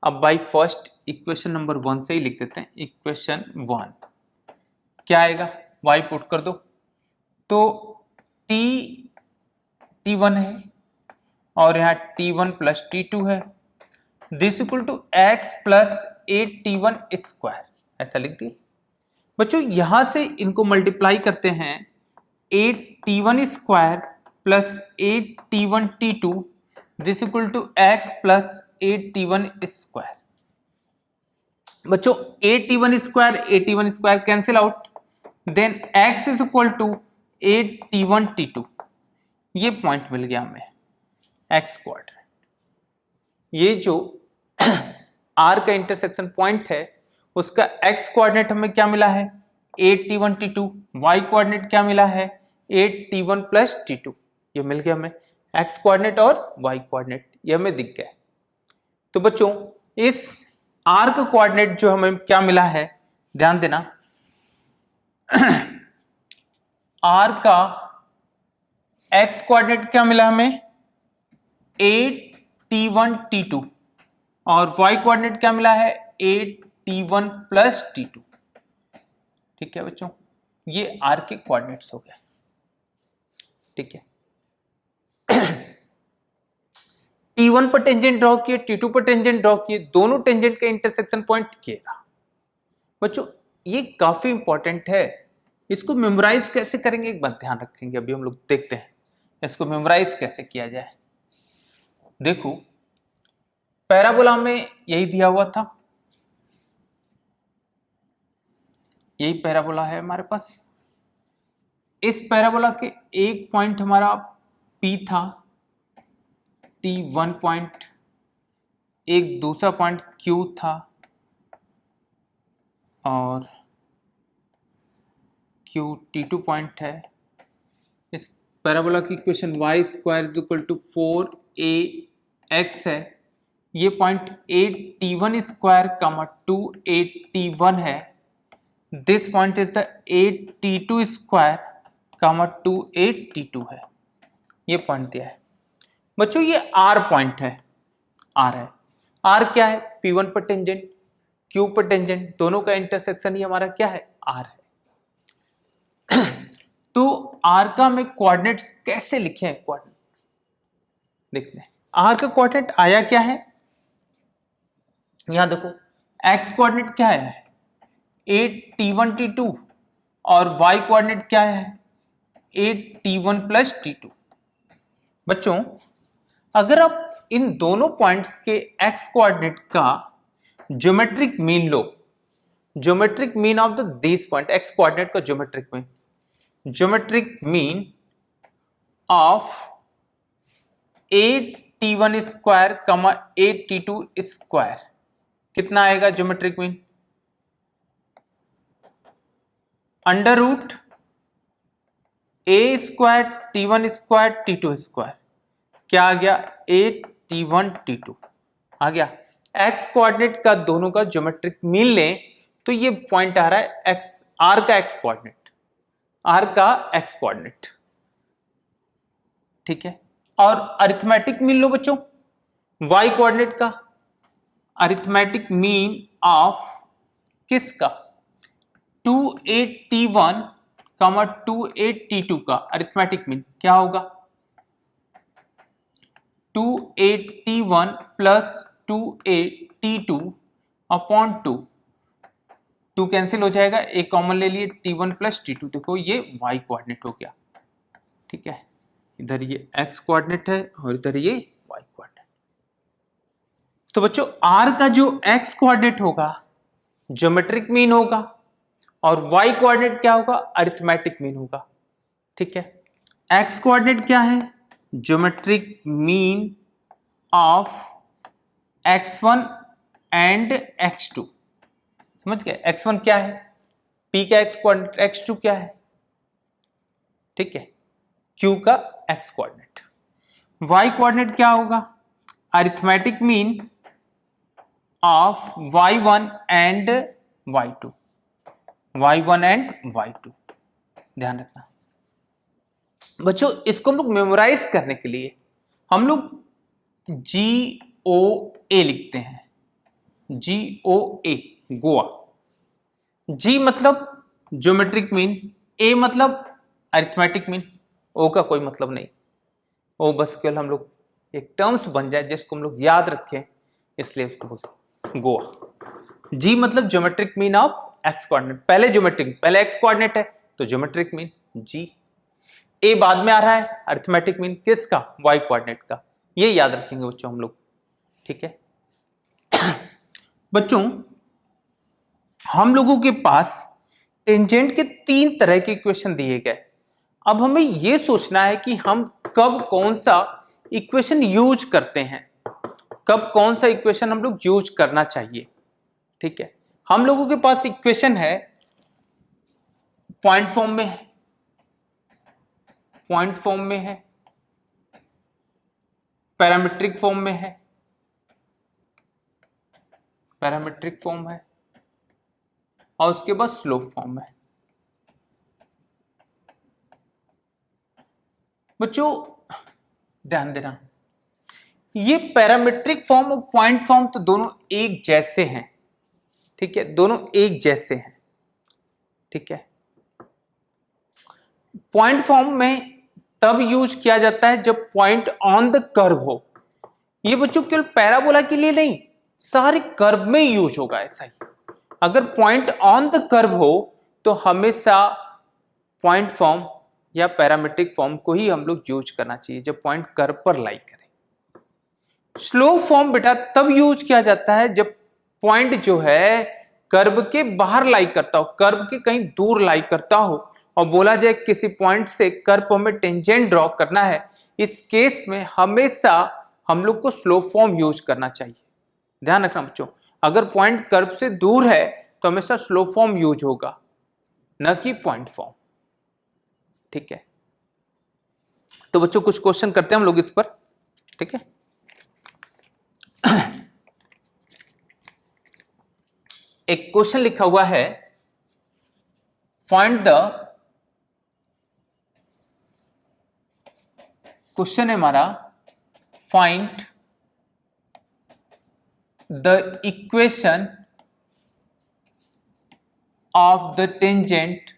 अब बाई फर्स्ट इक्वेशन नंबर 1 से ही लिख देते हैं। इक्वेशन 1 क्या आएगा? y पुट कर दो तो t1 है और यहाँ t1 प्लस t2 है, this equal to x plus 8t1 square, ऐसा लिख दिए। बच्चों यहां से इनको मल्टीप्लाई करते हैं, 8t1 square plus 8t1 t2 this equal to x plus 8t1 square. बच्चों 8t1 square cancel out, then x is equal to 8t1 t2। ये पॉइंट मिल गया हमें x क्वाड्रेंट। ये जो r का इंटरसेक्शन पॉइंट है उसका x कोऑर्डिनेट हमें क्या मिला है? 8t1 t2। y कोऑर्डिनेट क्या मिला है? 8t1 plus t2। ये मिल गया हमें x कोऑर्डिनेट और y कोऑर्डिनेट, ये हमें दिख गया। तो बच्चों इस r का कोऑर्डिनेट जो हमें क्या मिला है, ध्यान देना, r का x कोऑर्डिनेट क्या मिला हमें? 8t1 t2 और y कोऑर्डिनेट क्या मिला है? 8t1 plus t2। ठीक है बच्चों, ये r के कोऑर्डिनेट्स हो गए, ठीक है। t1 पर टेंजेंट ड्रॉ किए, t2 पर टेंजेंट ड्रॉ किए, दोनों टेंजेंट का इंटरसेक्शन पॉइंट किएगा। बच्चों ये काफी इंपॉर्टेंट है, इसको मेमोराइज कैसे करेंगे एक बात ध्यान रखेंगे, अभी हम लोग देखते हैं इसको मेमोराइज कैसे किया जाए। देखो पैराबोला में यही दिया हुआ था, यही पैराबोला है हमारे पास। इस पैराबोला के एक पॉइंट हमारा P था, T1 पॉइंट, एक दूसरा पॉइंट Q था, और क्यू T2 पॉइंट है। इस पैराबोला की equation y square is equal to 4ax है। ये पॉइंट 8t1 स्क्वायर कमा 2 8t1 है। This point is the 8t2 square कमा 2 8t2 है। ये पॉइंट दिया है बच्चों। ये R पॉइंट है, R है। R क्या है? P1 पर टेंजेंट, Q पर टेंजेंट, दोनों का इंटरसेक्शन ही हमारा क्या है? R है। तो R का हमें कोऑर्डिनेट्स कैसे लिखे हैं? कोऑर्डिनेट देखते हैं। R का कोऑर्डिनेट आया क्या है? यहां देखो, X कोऑर्डिनेट क्या है? 8t1 t2 और Y कोऑर्डिनेट क्या है? 8t1 plus t2। बच्चों अगर आप इन दोनों पॉइंट्स के x कोऑर्डिनेट का ज्योमेट्रिक मीन लो, geometric mean of the this point, x coordinate का geometric mean, geometric mean of 8t1 square comma 8t2 square कितना आएगा? Geometric mean under root a square t1 square t2 square, क्या आ गया? 8t1 t2 आ गया। x coordinate का दोनों का ज्योमेट्रिक मीन लें तो ये पॉइंट आ रहा है x, r का x कोऑर्डिनेट, r का x कोऑर्डिनेट, ठीक है। और अरिथमेटिक मीन लो बच्चों y कोऑर्डिनेट का, अरिथमेटिक मीन ऑफ किसका? 28t1 कमा 28t2 का अरिथमेटिक मीन क्या होगा? 28t1 plus 28t2 upon 2, 2 cancel हो जाएगा, एक कॉमन ले लिए, t1 प्लस t2। देखो ये y कोऑर्डिनेट हो गया, ठीक है। इधर ये x कोऑर्डिनेट है और इधर ये y कोऑर्डिनेट। तो बच्चों r का जो x कोऑर्डिनेट होगा ज्योमेट्रिक मीन होगा और y कोऑर्डिनेट क्या होगा? अरिथमेटिक मीन होगा, ठीक है। x कोऑर्डिनेट क्या है? Geometric mean of x1 and x2। समझ गए? x1 क्या है? p का x कोऑर्डिनेट, x2 क्या है? ठीक है, q का x कोऑर्डिनेट। y कोऑर्डिनेट क्या होगा? Arithmetic mean of y1 and y2, y1 and y2। ध्यान रखना बच्चों, इसको हम लोग मेमोराइज करने के लिए हम लोग GOA लिखते हैं। GOA, गोवा। G मतलब ज्योमेट्रिक मीन, A मतलब अरिथमेटिक मीन, O का कोई मतलब नहीं। O बस केवल हम लोग एक टर्म्स बन जाए जिसको हम लोग याद रखें, इसलिए उसको बोलते गोवा। G मतलब geometric mean of x coordinate, पहले ज्योमेट्रिक, पहले x कोऑर्डिनेट है तो ज्योमेट्रिक मीन G। A बाद में आ रहा है, अरिथमेटिक मीन किसका? y कोऑर्डिनेट का। ये याद रखेंगे बच्चों हम लोग, ठीक है। बच्चों हम लोगों के पास टेंजेंट के 3 तरह के इक्वेशन दिए गए। अब हमें यह सोचना है कि हम कब कौन सा इक्वेशन यूज करते हैं, कब कौन सा इक्वेशन हम लोग यूज करना चाहिए, ठीक है। हम लोगों के पास इक्वेशन है पॉइंट फॉर्म में है, पॉइंट फॉर्म में है, पैरामीट्रिक फॉर्म में है, पैरामीट्रिक फॉर्म है और उसके बाद स्लोप फॉर्म है। बच्चों ध्यान देना, ये पैरामीट्रिक फॉर्म और पॉइंट फॉर्म तो दोनों एक जैसे हैं, ठीक है, दोनों एक जैसे हैं, ठीक है। पॉइंट फॉर्म में तब यूज किया जाता है जब पॉइंट ऑन द कर्व हो। ये बच्चों केवल पैराबोला के लिए नहीं, सारे कर्व में यूज होगा ऐसा ही। अगर पॉइंट ऑन द कर्व हो तो हमेशा पॉइंट फॉर्म या पैरामीट्रिक फॉर्म को ही हम लोग यूज करना चाहिए जब पॉइंट कर्व पर लाई करे। स्लोप फॉर्म बेटा तब यूज किया जाता है जब पॉइंट जो है कर्व के बाहर लाई करता हो, कर्व के कहीं दूर लाई करता हो और बोला जाए किसी पॉइंट से कर्व में टेंजेंट ड्रॉ करना है। इस केस में हमेशा हम लोग को स्लोप फॉर्म यूज करना चाहिए। ध्यान रखना बच्चों, अगर पॉइंट कर्व से दूर है तो हमेशा स्लो फॉर्म यूज होगा, न कि पॉइंट फॉर्म। ठीक है, तो बच्चों कुछ क्वेश्चन करते हैं हम लोग इस पर। ठीक है, एक क्वेश्चन लिखा हुआ है, फाइंड द, क्वेश्चन है हमारा, find the equation of the tangent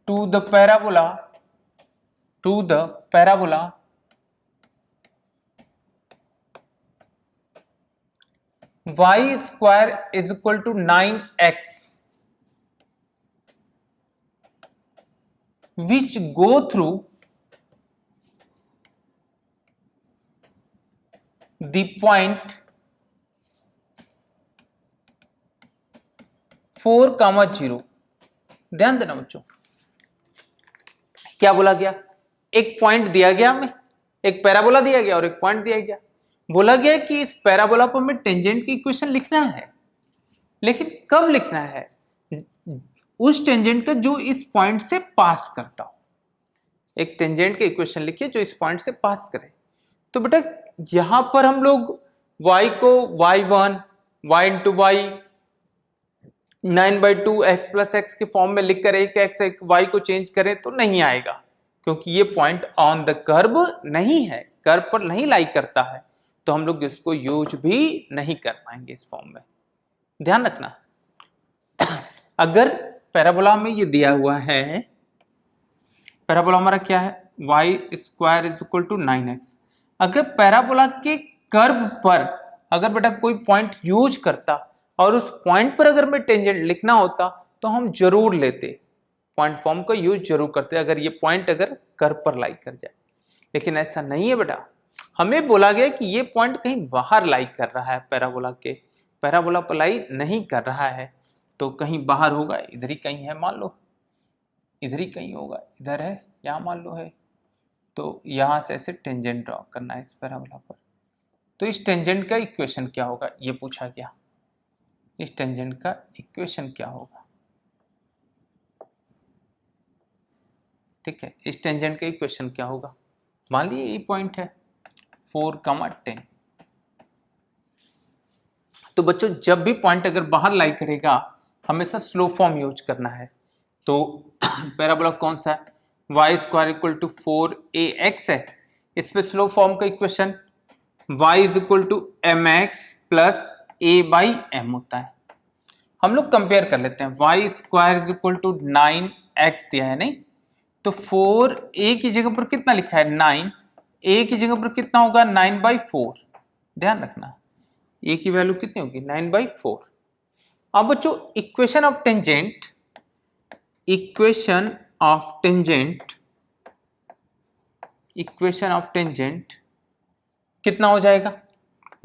to the parabola y square is equal to 9x, which go through the point 4, 0। ध्यान देना बच्चों, क्या बोला गया, एक पॉइंट दिया गया हमें, एक पैराबोला दिया गया और एक पॉइंट दिया गया। बोला गया कि इस पैराबोला पर हमें टेंजेंट की इक्वेशन लिखना है, लेकिन कब लिखना है, उस टेंजेंट का जो इस पॉइंट से पास करता हो। एक टेंजेंट की इक्वेशन लिखिए जो इस पॉइंट से पास करे। तो बेटा यहां पर हम लोग y को y1 y into y 9/2 x plus x के फॉर्म में लिखकर एक x एक y को चेंज करें तो नहीं आएगा, क्योंकि ये पॉइंट ऑन द कर्व नहीं है, कर्व पर नहीं लाई करता है, तो हम लोग इसको यूज भी नहीं कर पाएंगे इस फॉर्म में। ध्यान रखना, अगर पैराबोला में ये दिया हुआ है, पैराबोला हमारा क्या है, y square is equal to 9x। अगर पैराबोला के कर्व पर अगर बेटा कोई पॉइंट यूज करता और उस पॉइंट पर अगर मैं टेंजेंट लिखना होता तो हम जरूर लेते, पॉइंट फॉर्म का यूज जरूर करते अगर ये पॉइंट अगर कर्व पर लाई कर जाए। लेकिन ऐसा नहीं है बेटा, हमें बोला गया कि ये पॉइंट कहीं बाहर लाई कर रहा है, पैराबोला के, पैराबोला पर लाई नहीं कर रहा है, तो कहीं बाहर होगा, इधर ही कहीं है, मान लो इधर ही कहीं होगा, इधर है, यहाँ मान लो है, तो यहाँ से ऐसे टेंजेंट ड्रॉ करना है इस पैराबोला पर। तो इस टेंजेंट का इक्वेशन क्या होगा, ये पूछा गया, इस टेंजेंट का इक्वेशन क्या होगा। ठीक है, इस टेंजेंट का इक्वेशन क्या होगा, मान लीजिए ये पॉइंट है 4, 10। तो बच्चों जब भी पॉइंट अगर बाहर लाई करेगा हमेशा स्लो फॉर्म यूज करना है। तो पैराबोला कौन सा है, y square equal to 4ax है, इस पे स्लो फॉर्म का equation y is equal to mx plus a/m होता है। हम लोग कंपेयर कर लेते हैं, y square is equal to 9x दिया है नहीं, तो 4a की जगह पर कितना लिखा है 9, a की जगह पर कितना होगा 9/4। ध्यान रखना a की वैल्यू कितनी होगी 9/4। अब बच्चों equation of tangent, equation of tangent कितना हो जाएगा,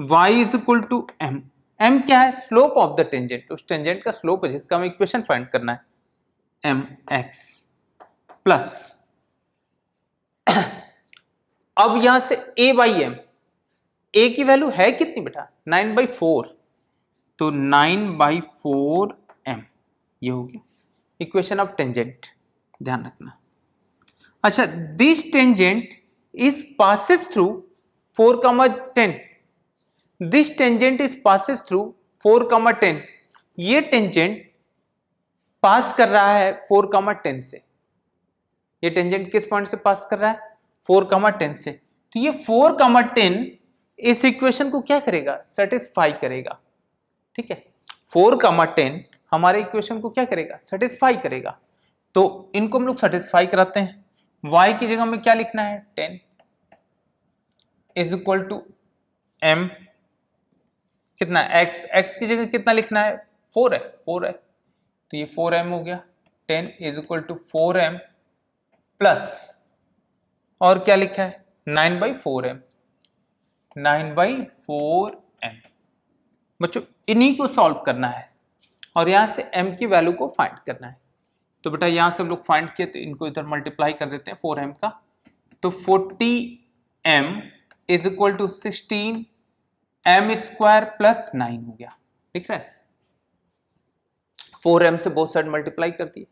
y is equal to m, m क्या है, स्लोप ऑफ द टेंजेंट, उस टेंजेंट का स्लोप है जिसका हमें इक्वेशन फाइंड करना है, mx प्लस अब यहां से a/m, a की वैल्यू है कितनी बेटा 9/4, तो 9/4m ये हो गया इक्वेशन ऑफ टेंजेंट। ध्यान रखना, अच्छा this tangent is passes through 4, 10, this tangent is passes through 4, 10, ये टेंजेंट पास कर रहा है 4, 10 से, ये टेंजेंट किस पॉइंट से पास कर रहा है 4, 10 से, तो ये 4, 10 इस इक्वेशन को क्या करेगा सेटिस्फाई करेगा। ठीक है, 4, 10 हमारे इक्वेशन को क्या करेगा सेटिस्फाई करेगा, तो इनको हम लोग सेटिस्फाई कराते हैं। y की जगह में क्या लिखना है 10 इज इक्वल टू m कितना x की जगह कितना लिखना है 4 है, तो ये 4m हो गया, 10 is equal to 4m plus और क्या लिखा है 9/4m, 9/4m। बच्चों इन्हीं को सॉल्व करना है और यहां से m की वैल्यू को फाइंड करना है। तो बेटा यहां से हम लोग फाइंड किए तो इनको इधर मल्टीप्लाई कर देते हैं 4m का, तो 40m is equal to 16 m square plus 9 हो गया, दिख रहा है। 4m से बोथ साइड मल्टीप्लाई कर दिए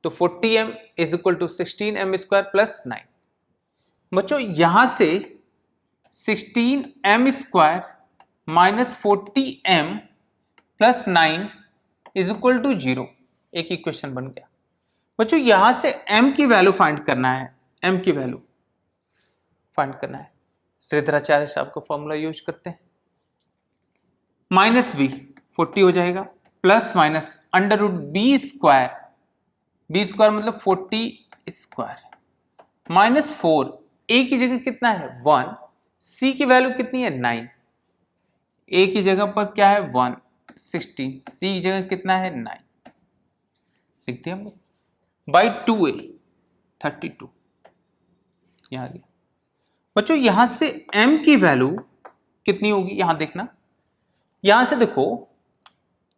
तो 40m is equal to 16 m square plus 9। बच्चों यहां से 16 m square minus 40m plus 9 is equal to 0, एक इक्वेशन बन गया। बच्चों यहां से m की वैल्यू फाइंड करना है, m की वैल्यू फाइंड करना है। श्रीधराचार्य साहब का फॉर्मूला यूज करते हैं, माइनस बी 40 हो जाएगा plus minus under root b square मतलब 40 स्क्वायर माइनस 4, ए की जगह कितना है 1, सी की वैल्यू कितनी है 9, ए की जगह पर क्या है 1, 16, सी की जगह कितना है 9, लिखते हैं हम लोग बाई 2a 32, यहां आ गया। बच्चों यहां से m की वैल्यू कितनी होगी, यहां देखना, यहां से देखो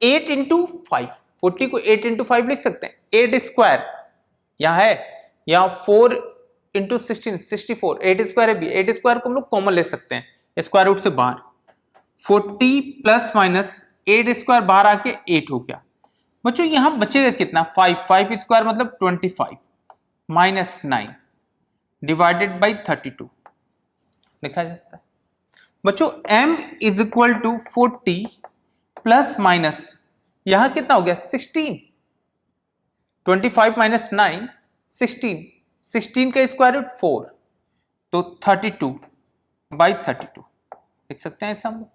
8 इंटू 5, 40 को 8 इंटू 5 लिख सकते हैं, 8 स्क्वायर यहां है, यहां 4 इंटू 16 64, 8 स्क्वायर है भी, 8 स्क्वायर को हम लोग कॉमन ले सकते हैं स्क्वायर रूट से बाहर, 40 प्लस माइनस 8 स्क्वायर बाहर आके 8 हो गया। बच्चों यहां बचेगा कितना 5 स्क्वायर मतलब 25 माइनस 9 डिवाइडेड बाई 32 लिखा जा सकता है। बच्चों m is equal to 40 plus minus यहां कितना हो गया 16, 25 माइनस 9 16, 16 का स्क्वायर रूट 4 तो 32 बाई 32 लिख सकते हैं ऐसा हम।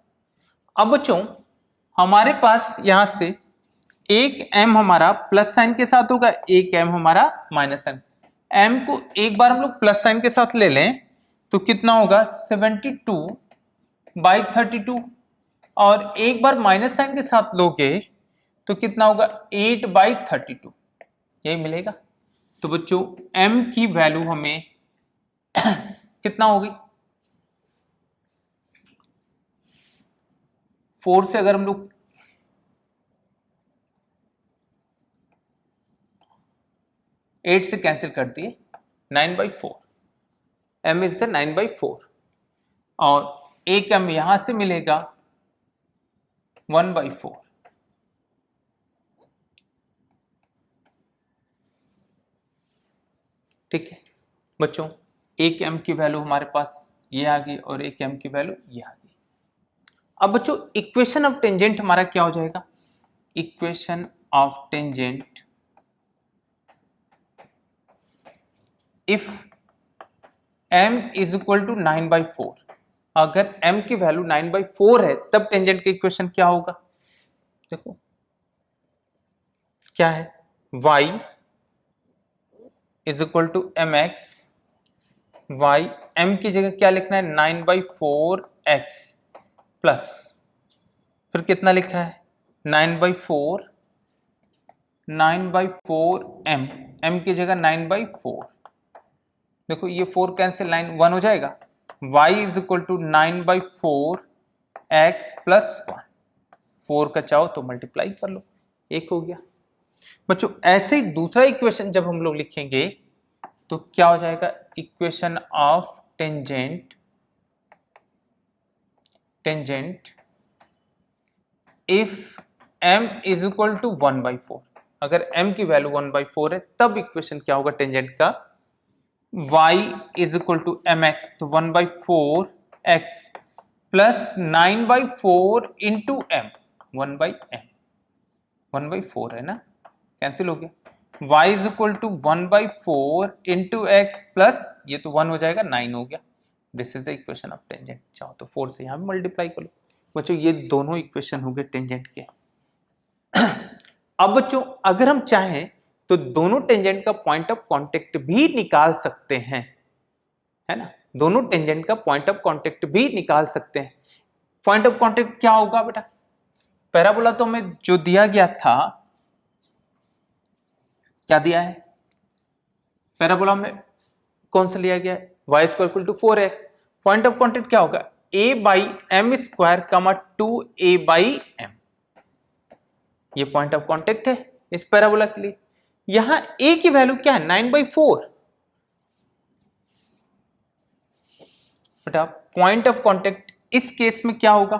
अब बच्चों हमारे पास यहां से एक m हमारा प्लस साइन के साथ होगा, एक m हमारा माइनस साइन, m को एक बार हम लोग प्लस साइन के साथ ले लें तो कितना होगा 72 बाई 32, और एक बार माइनस साइन के साथ लोगे तो कितना होगा 8 बाई 32, यही मिलेगा। तो बच्चों m की वैल्यू हमें कितना होगी 4 से अगर हम लोग 8 से कैंसिल कर दिए 9/4, m इज द 9/4, और एक m यहां से मिलेगा 1/4। ठीक है बच्चों, एक m की वैल्यू हमारे पास ये आ गई और एक m की वैल्यू ये आ गई। अब बच्चों इक्वेशन ऑफ टेंजेंट हमारा क्या हो जाएगा, equation of tangent if m is equal to 9/4, अगर m की वैल्यू 9/4 है तब टेंजेंट का इक्वेशन क्या होगा, देखो क्या है y is equal to mx, y m की जगह क्या लिखना है 9/4x प्लस फिर कितना लिखा है 9/4 9/4m, m की जगह 9/4, देखो ये 4 कैंसिल 9 1 हो जाएगा, y is equal to 9/4x plus 1, 4 का चाहो तो मल्टीप्लाई कर लो, एक हो गया। बच्चों ऐसे ही दूसरा इक्वेशन जब हम लोग लिखेंगे तो क्या हो जाएगा, equation of tangent if m is equal to 1/4, अगर m की वैल्यू 1/4 है तब इक्वेशन क्या होगा टेंजेंट का, y is equal to mx, तो 1/4x plus 9/4 into m, 1/m, 1/4 है ना, कैंसिल हो गया, y is equal to 1/4 into x plus ये तो 1 हो जाएगा 9 हो गया, this is the equation of tangent. चाहो तो 4 से यहां भी मल्टीप्लाई कर लो। बच्चों ये दोनों इक्वेशन हो गए टेंजेंट के। अब बच्चों अगर हम चाहें तो दोनों टेंजेंट का पॉइंट ऑफ कांटेक्ट भी निकाल सकते हैं, है ना, दोनों टेंजेंट का पॉइंट ऑफ कांटेक्ट भी निकाल सकते हैं। पॉइंट ऑफ कांटेक्ट क्या होगा बेटा, पैराबोला तो हमें जो दिया गया था, क्या दिया है पैराबोला में, कौन सा लिया गया है y square equal to 4x, point of contact क्या होगा a by m square comma 2a by m, ये पॉइंट ऑफ कांटेक्ट है इस पैराबोला के लिए। यहां a की वैल्यू क्या है 9/4, बेटा पॉइंट ऑफ कांटेक्ट इस केस में क्या होगा,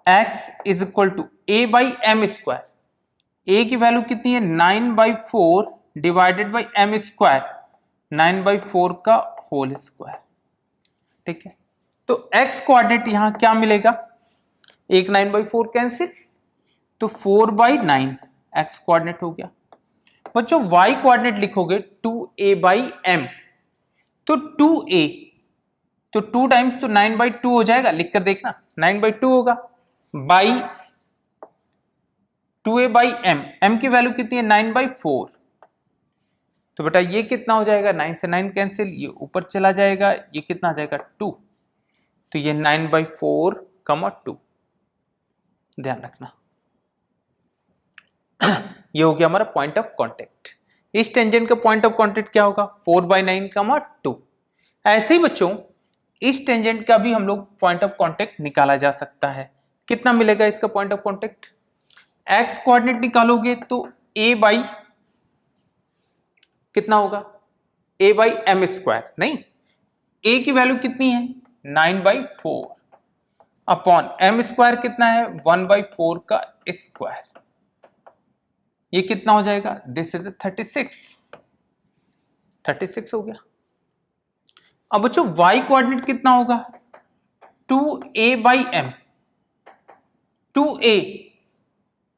x is equal to a by m square, a की वैल्यू कितनी है 9/4 डिवाइडेड बाई एम स्क्वायर, 9/4 का होल स्क्वायर, ठीक है। तो x कोऑर्डिनेट यहां क्या मिलेगा, एक 9/4 कैंसिल, तो 4/9 x कोऑर्डिनेट हो गया। बच्चों y कोऑर्डिनेट लिखोगे 2a बाई एम, तो 2a, तो 2 टाइम्स तो 9/2 हो जाएगा, लिखकर देखना 9/2 होगा, by 2a by m, m की वैल्यू कितनी है 9/4, तो बेटा ये कितना हो जाएगा, 9 से 9 कैंसिल, ये ऊपर चला जाएगा, ये कितना आ जाएगा 2, तो ये 9/4, 2, ध्यान रखना। ये हो गया हमारा पॉइंट ऑफ कांटेक्ट। इस टेंजेंट का पॉइंट ऑफ कांटेक्ट क्या होगा 4/9, 2। ऐसे ही बच्चों इस टेंजेंट का भी हम लोग पॉइंट ऑफ कांटेक्ट निकाला जा सकता है। कितना मिलेगा इसका point of contact, x coordinate निकालोगे तो a बाई कितना होगा, a बाई एम स्क्वायर, नहीं a की वैल्यू कितनी है 9/4 अपॉन एम स्क्वायर कितना है 1/4 का स्क्वायर, ये कितना हो जाएगा, दिस इज 36 हो गया। अब बच्चों y कोऑर्डिनेट कितना होगा 2a बाई एम, 2a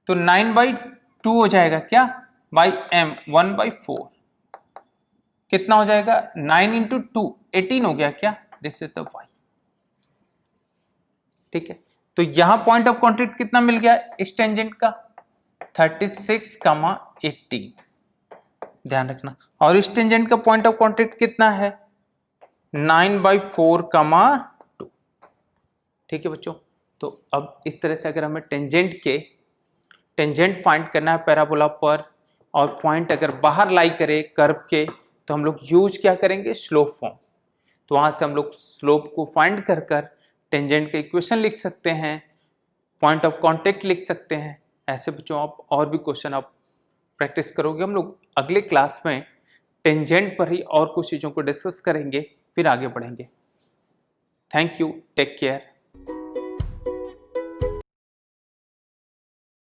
तो 9/2 हो जाएगा क्या, बाई एम 1/4, कितना हो जाएगा 9 इंटू 2 18 हो गया क्या, दिस इज द y, ठीक है। तो यहां पॉइंट ऑफ कांटेक्ट कितना मिल गया इस टेंजेंट का 36, 18, ध्यान रखना। और इस टेंजेंट का पॉइंट ऑफ कांटेक्ट कितना है 9/4, 2, ठीक है बच्चों। तो अब इस तरह से अगर हमें टेंजेंट फाइंड करना है पैराबोला पर, और पॉइंट अगर बाहर लाई करे कर्व के, तो हम लोग यूज क्या करेंगे, स्लोप फॉर्म। तो वहां से हम लोग स्लोप को फाइंड कर टेंजेंट का इक्वेशन लिख सकते हैं, पॉइंट ऑफ कांटेक्ट लिख सकते हैं। ऐसे बच्चों आप और भी क्वेश्चन आप प्रैक्टिस करोगे। हम लोग अगले क्लास में टेंजेंट पर ही और कुछ चीज़ों को डिस्कस करेंगे, फिर आगे बढ़ेंगे। Thank you, take care.